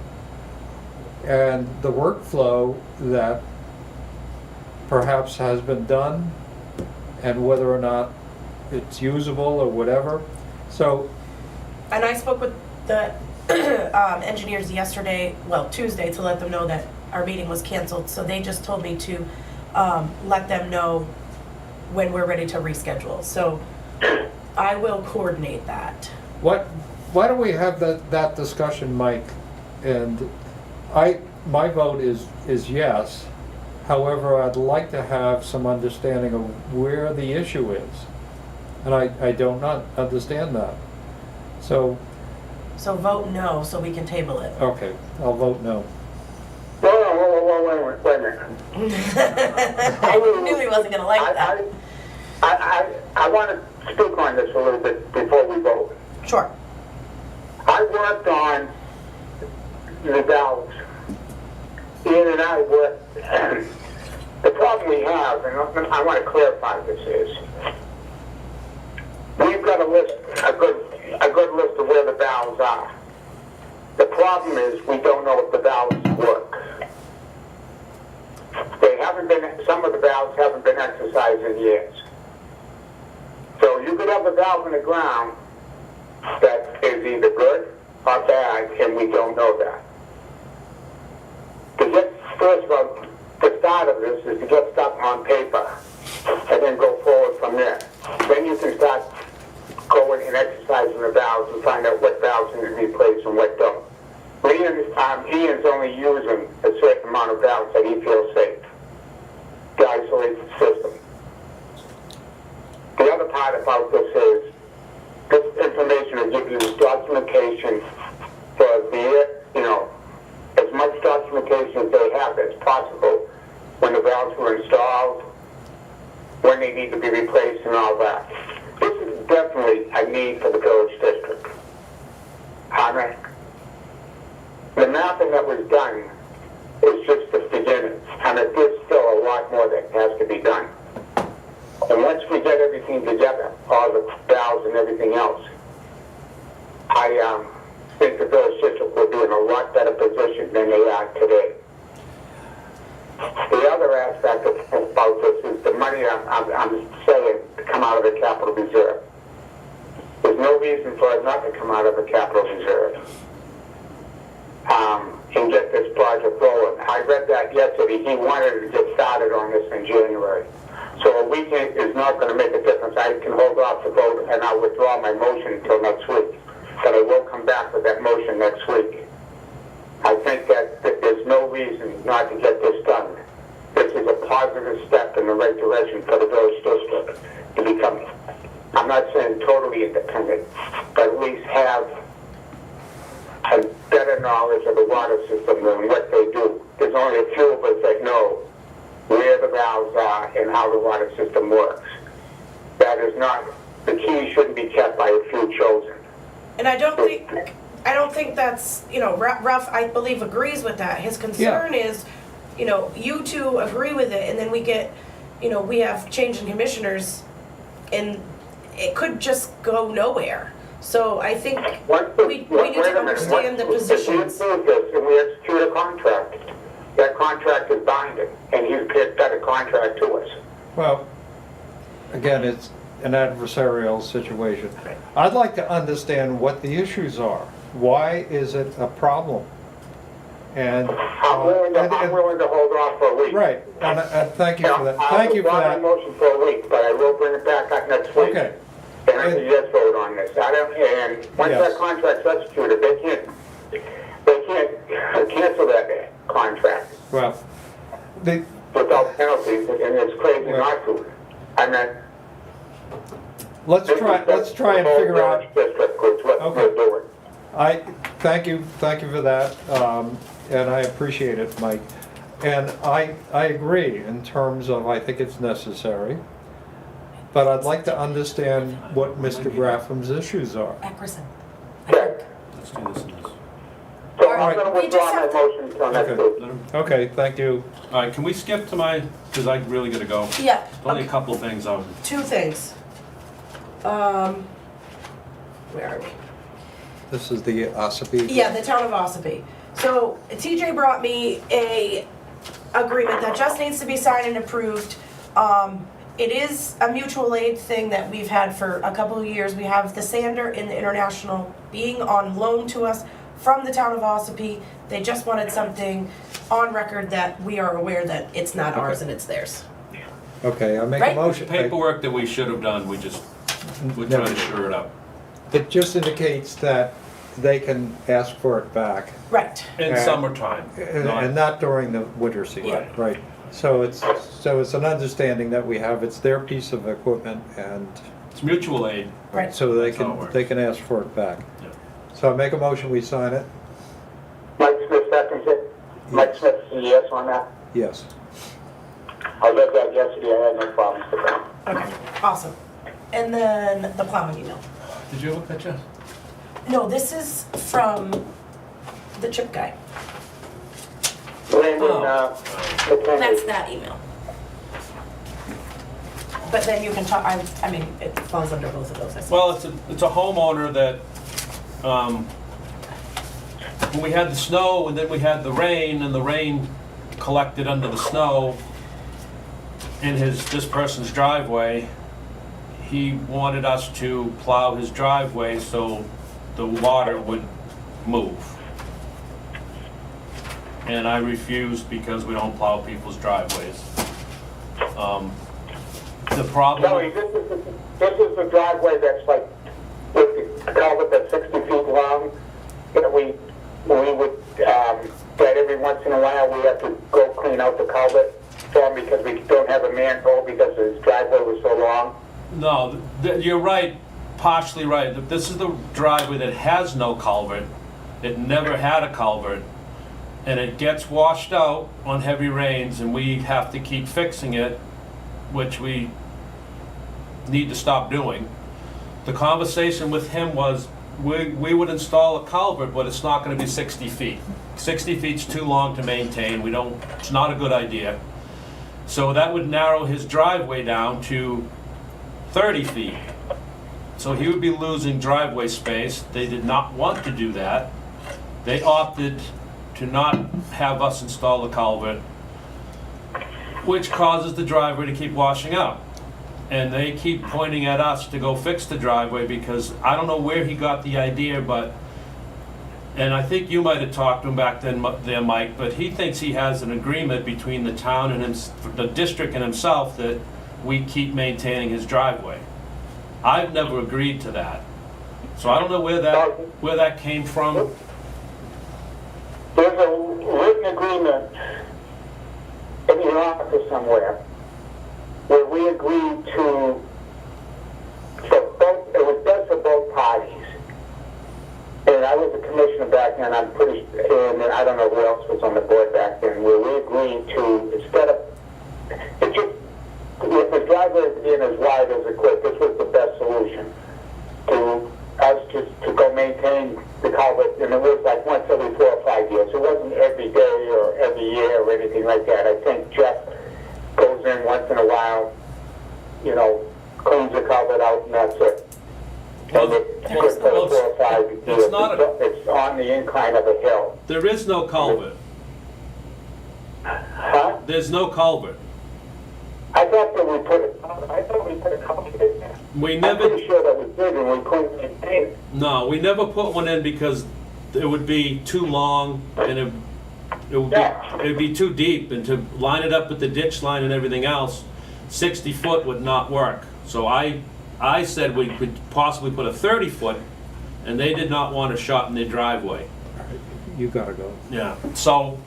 And the workflow that perhaps has been done, and whether or not it's usable or whatever. So, And I spoke with the engineers yesterday, well, Tuesday, to let them know that our meeting was canceled. So they just told me to let them know when we're ready to reschedule. So I will coordinate that. why don't we have that discussion, Mike? And my vote is yes. However, I'd like to have some understanding of where the issue is. And I do not understand that. So, So vote no, so we can table it. okay, I'll vote no. Whoa, wait a minute. I knew he wasn't gonna like that. I want to speak on this a little bit before we vote. Sure. I worked on the valves. Ian and I worked. The problem we have, and I want to clarify this, is we've got a good list of where the valves are. The problem is we don't know if the valves work. Some of the valves haven't been exercised in years. So you could have a valve in the ground that is either good or bad, and we don't know that. First of all, the start of this is to get stuff on paper and then go forward from there. Then you can start going and exercising the valves and find out what valves need to be replaced and what don't. Ian's only using a certain amount of valves that he feels safe to isolate the system. The other part about this is this information will give you documentation for as much documentation as they have as possible when the valves were installed, when they need to be replaced and all that. This is definitely a need for the village district. The mapping that was done is just the beginning, and there's still a lot more that has to be done. And once we get everything together, all the valves and everything else, I think the village district will be in a lot better position than they are today. The other aspect about this is the money I'm saying to come out of the capital reserve. There's no reason for it not to come out of the capital reserve and get this project rolling. I read that yesterday. He wanted to get started on this in January. So a week is not going to make a difference. I can hold off the vote and I'll withdraw my motion until next week. But I will come back with that motion next week. I think that there's no reason not to get this done. This is a positive step in the right direction for the village district to become, I'm not saying totally independent, but at least have a better knowledge of the water system and what they do. There's only a few of us that know where the valves are and how the water system works. That is not, the key shouldn't be kept by a few chosen. And I don't think that's, Ralph, I believe, agrees with that. His concern is, you two agree with it, and then we get, we have change in commissioners, and it could just go nowhere. So I think we need to understand the positions. If we approve this and we execute a contract, that contract is binding, and he's got a contract to us. Well, again, it's an adversarial situation. I'd like to understand what the issues are. Why is it a problem? And I'm willing to hold off for a week. right, and thank you for that. Thank you for I'll that. motion for a week, but I will bring it back up next week. Okay. And I can just vote on this. And once Yes. that contract's executed, they can't cancel that contract Well, without penalties, and it's crazy Well- not to. I mean, let's try and figure out. District, which what Okay. we're doing. Thank you for that. and I appreciate it, Mike. And I agree in terms of, I think it's necessary. But I'd like to understand what Mr. Graffam's issues are. Eckerson. Okay. Let's do this in this. So All I'm right. gonna We just withdraw my have to- motion till next Okay. week. Let him- Okay, thank you. All right, can we skip to my, because I really gotta go. Yeah, Only a okay. couple of things on. Two things. Where are we? This is the Ossipee. Yeah, the town of Ossipee. So TJ brought me a agreement that just needs to be signed and approved. It is a mutual aid thing that we've had for a couple of years. We have the Sander in the International being on loan to us from the town of Ossipee. They just wanted something on record that we are aware that it's not ours and it's theirs. Okay, I make a Right? motion. Paperwork that we should have done, we're trying to sure it up. It just indicates that they can ask for it back, Right. In Yeah. summertime, and not during the winter season, Yeah. right? So it's an understanding that we have, it's their piece of equipment, and it's mutual aid. Right. so they That's how it can, works. ask for it back. Yeah. So I make a motion, we sign it? Mike Smith seconds it. Mike Smith is a yes on that. Yes. I read that yesterday, I had no problems with that. Okay, awesome. And then the plowing email. Did you have a picture? No, this is from the chip guy. Brandon, That's McKenzie. that email. But then you can talk, I mean, it falls under both of those, I suppose. Well, it's a homeowner that, when we had the snow and then we had the rain, and the rain collected under the snow in this person's driveway, he wanted us to plow his driveway so the water would move. And I refused because we don't plow people's driveways. The problem. Kelly, this is the driveway that's like, with the culvert that's 60 feet long, that we would, that every once in a while we have to go clean out the culvert for him because we don't have a manhole because his driveway was so long. No, you're right, partially right. This is the driveway that has no culvert. It never had a culvert. And it gets washed out on heavy rains and we have to keep fixing it, which we need to stop doing. The conversation with him was, we would install a culvert, but it's not gonna be 60 feet. 60 feet's too long to maintain, it's not a good idea. So that would narrow his driveway down to 30 feet. So he would be losing driveway space. They did not want to do that. They opted to not have us install the culvert, which causes the driveway to keep washing out. And they keep pointing at us to go fix the driveway because I don't know where he got the idea, and I think you might have talked to him back then, there, Mike, but he thinks he has an agreement between the town and the district and himself that we keep maintaining his driveway. I've never agreed to that. So I don't know where that came from. There's a written agreement in your office somewhere where we agreed to, it was done for both parties. And I was a commissioner back then, and I don't know who else was on the board back then, where we agreed to, instead of, if the driveway being as wide as it could, this was the best solution to us to go maintain the culvert, and it was like once every 4 or 5 years. It wasn't every day or every year or anything like that. I think Jeff goes in once in a while, cleans the culvert out, and that's it. Well, And it's good for 4 or 5 years. it's not It's on the incline of a hill. There is no culvert. Huh? There's no culvert. I thought we put a culvert in there. We I'm never, pretty sure that we did, and we couldn't maintain it. no, we never put one in because it would be too long and it'd be too deep, and to line it up with the ditch line and everything else, 60 foot would not work. So I said we could possibly put a 30 foot, and they did not want a shot in their driveway. You gotta go. Yeah, so,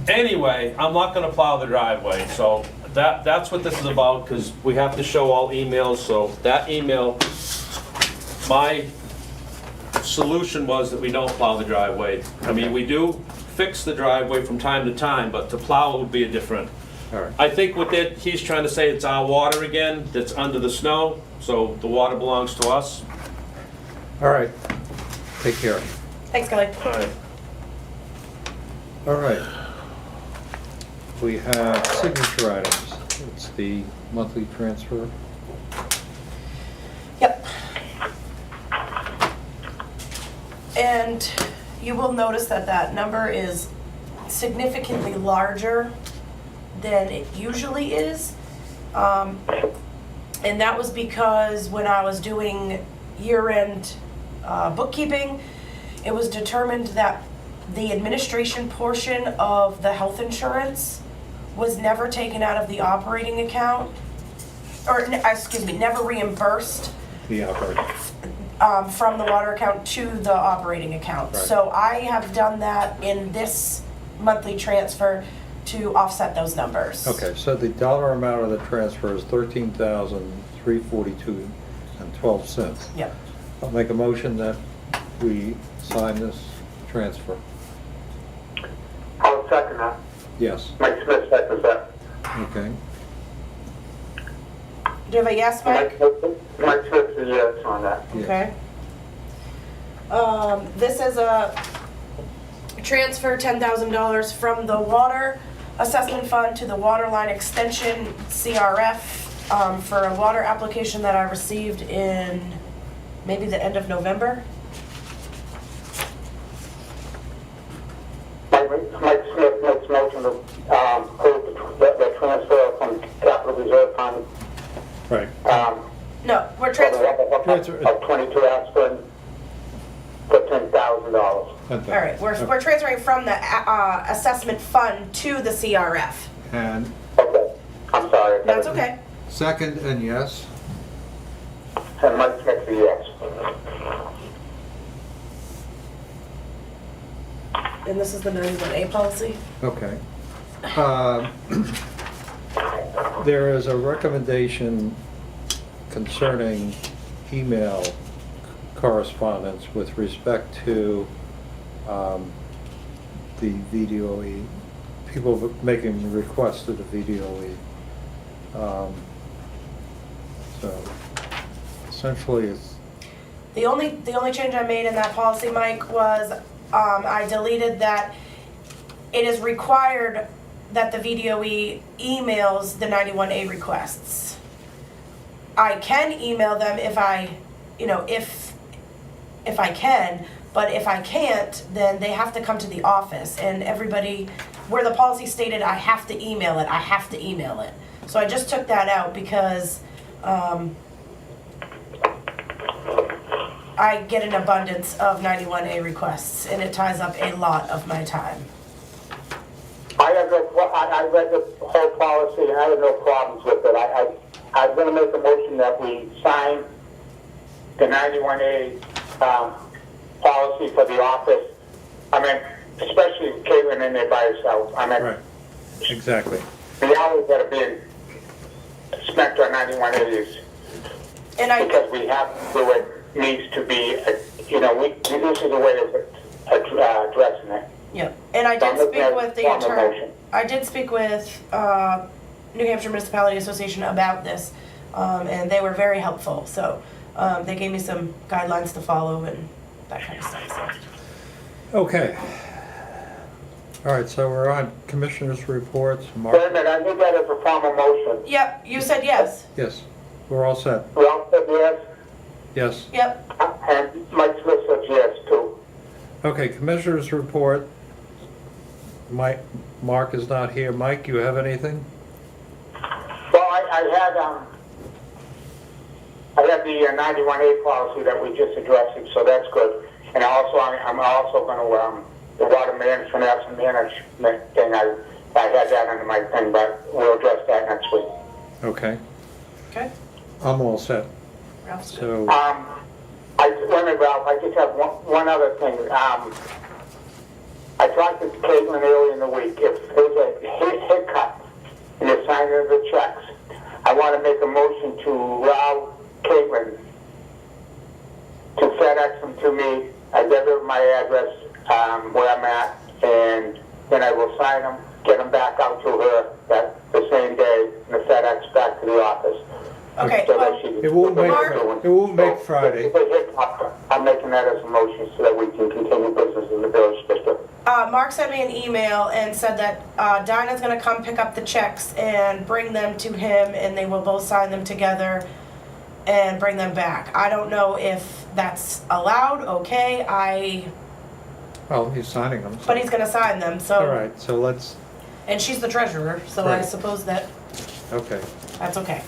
anyway, I'm not gonna plow the driveway, so that's what this is about, because we have to show all emails, so that email, my solution was that we don't plow the driveway. I mean, we do fix the driveway from time to time, but to plow would be a different. All right. I think what that, he's trying to say it's our water again that's under the snow, so the water belongs to us. All right. Take care. Thanks, Kelly. All right. All right. We have signature items. It's the monthly transfer. Yep. And you will notice that that number is significantly larger than it usually is. And that was because when I was doing year-end bookkeeping, it was determined that the administration portion of the health insurance was never taken out of the operating account, or, excuse me, never reimbursed The operating. from the water account to the operating account. Right. So I have done that in this monthly transfer to offset those numbers. Okay, so the dollar amount of the transfer is $13,342.12. Yep. I'll make a motion that we sign this transfer. I'll second that. Yes, Mike Smith seconds that. okay. Do you have a yes, Mike? Mike Smith is a yes on that. Yes. Okay. This is a transfer $10,000 from the water assessment fund to the water line extension CRF for a water application that I received in maybe the end of November. Mike Smith makes motion to hold the transfer from capital reserve fund. Right. No, we're For the transferring. Transfer. of 22 aspirin for $10,000. All right, we're transferring from the assessment fund to the CRF. And Okay, I'm sorry. That's okay. second and yes. And Mike Smith is a yes. And this is the 91A policy. Okay. There is a recommendation concerning email correspondence with respect to the VDOE, people making requests to the VDOE. So essentially it's, The only change I made in that policy, Mike, was I deleted that it is required that the VDOE emails the 91A requests. I can email them if I can, but if I can't, then they have to come to the office, and everybody, where the policy stated I have to email it, I have to email it. So I just took that out because I get an abundance of 91A requests, and it ties up a lot of my time. I read the whole policy and I have no problems with it. I'm going to make a motion that we sign the 91A policy for the office. I mean, especially with Caitlin in there by herself. I mean, right, exactly. the hours that are being spent on 91As And I, because we have to do it needs to be, this is a way of addressing it. yeah, and I did So I'm speak looking with at the formal attorney. motion. I did speak with New Hampshire Municipality Association about this, and they were very helpful. So they gave me some guidelines to follow and that kind of stuff. So. Okay. All right, so we're on commissioners' reports. Wait a Mark? minute, I need that as a formal motion. Yep, you said yes. Yes, we're all set. Ralph said yes, Yes. Yep. and Mike Smith said yes too. Okay, commissioners' report. Mark is not here. Mike, you have anything? Well, I had the 91A policy that we just addressed, so that's good. And also, I'm also going to, the water management, asset management thing, I had that under my thing, but we'll address that next week. Okay, Okay. I'm all set. Ralph's good. So, Wait a minute, Ralph, I just have one other thing. I talked to Caitlin earlier in the week. If there's a hiccup in the signing of the checks, I want to make a motion to allow Caitlin to FedEx them to me. I gave her my address where I'm at, and then I will sign them, get them back out to her the same day, and the FedEx back to the office. Okay, So that well, she can- It won't make, Mark- it won't make Friday. I'm making that as a motion so that we can continue business in the village district. Mark sent me an email and said that Dinah's gonna come pick up the checks and bring them to him, and they will both sign them together and bring them back. I don't know if that's allowed, okay, Well, he's signing them. so- but he's gonna sign them, so. All right, so let's, And she's the treasurer, so I Right. suppose that okay. that's okay.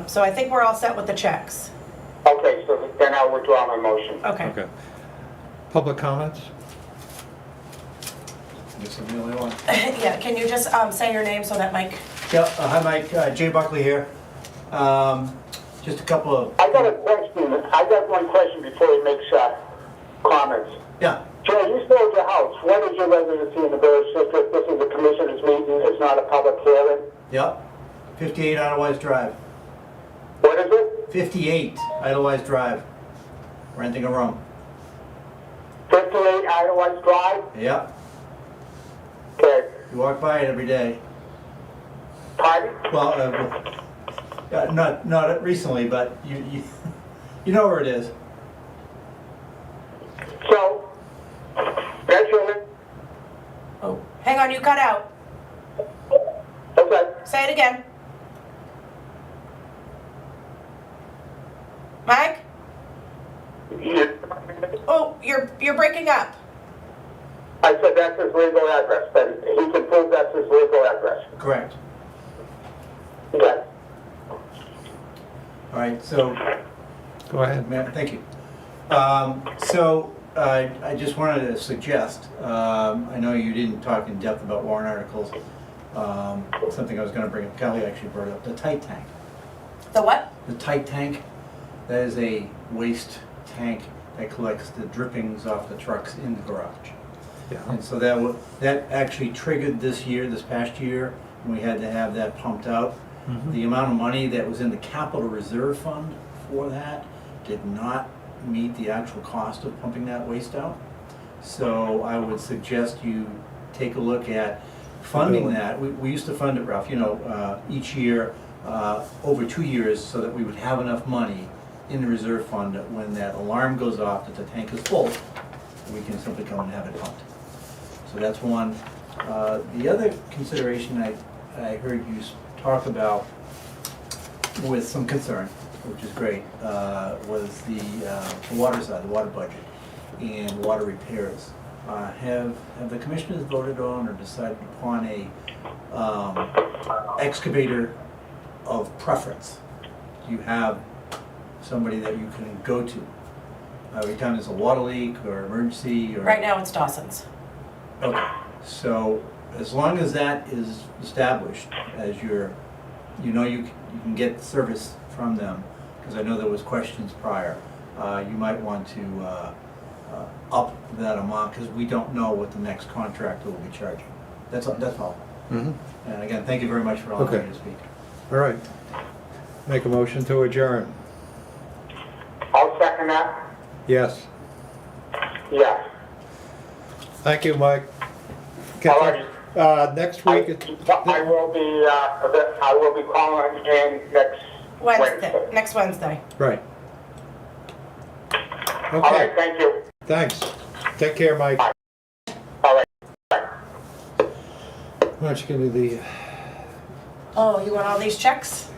So I think we're all set with the checks. Okay, so then I'll withdraw my motion. Okay. Okay. Public comments? Guess I'm the only one. Yeah, can you just say your name so that Mike, Yeah, hi Mike, Jay Buckley here. Just a couple of, I got one question before he makes comments. yeah, Joe, you sold your house. What is your residency in the village district? This is a commissioner's meeting. It's not a public hearing. yep, 58 Idlewise Drive. What is it? 58 Idlewise Drive, renting a room. 58 Idlewise Drive? Yep, Okay. you walk by it every day. Pardon? Well, not recently, but you know where it is. So, that's your... oh, hang on, you cut out. Okay. Say it again. Mike? Oh, you're breaking up. I said that's his legal address. That he can prove that's his legal address. Correct. Okay. All right, so, Go ahead. thank you. I just wanted to suggest, I know you didn't talk in depth about warrant articles, something I was gonna bring up, Kelly actually brought it up, the tight tank. The what? The tight tank, that is a waste tank that collects the drippings off the trucks in the garage. Yeah. And so that actually triggered this past year, when we had to have that pumped out. The amount of money that was in the capital reserve fund for that did not meet the actual cost of pumping that waste out. So I would suggest you take a look at funding that. We used to fund it, Ralph, each year, over 2 years, so that we would have enough money in the reserve fund that when that alarm goes off that the tank is full, we can simply come and have it pumped. So that's one. The other consideration I heard you talk about with some concern, which is great, was the water side, the water budget, and water repairs. Have the commissioners voted on or decided upon a excavator of preference? Do you have somebody that you can go to every time there's a water leak or emergency? Or Right now it's Dawson's. Okay, so as long as that is established as you can get service from them, because I know there was questions prior, you might want to up that amount, because we don't know what the next contractor will be charging. That's all. Mhm. And again, thank you very much for allowing Okay. me to speak. All right. Make a motion to adjourn. I'll second that. Yes. Yes. Thank you, Mike. All right. Next week, I will be calling in next Wednesday. Next Wednesday. right. All right, Okay, thank you. thanks. Take care, Mike. Bye. All right. Why don't you give me the, Oh, you want all these checks?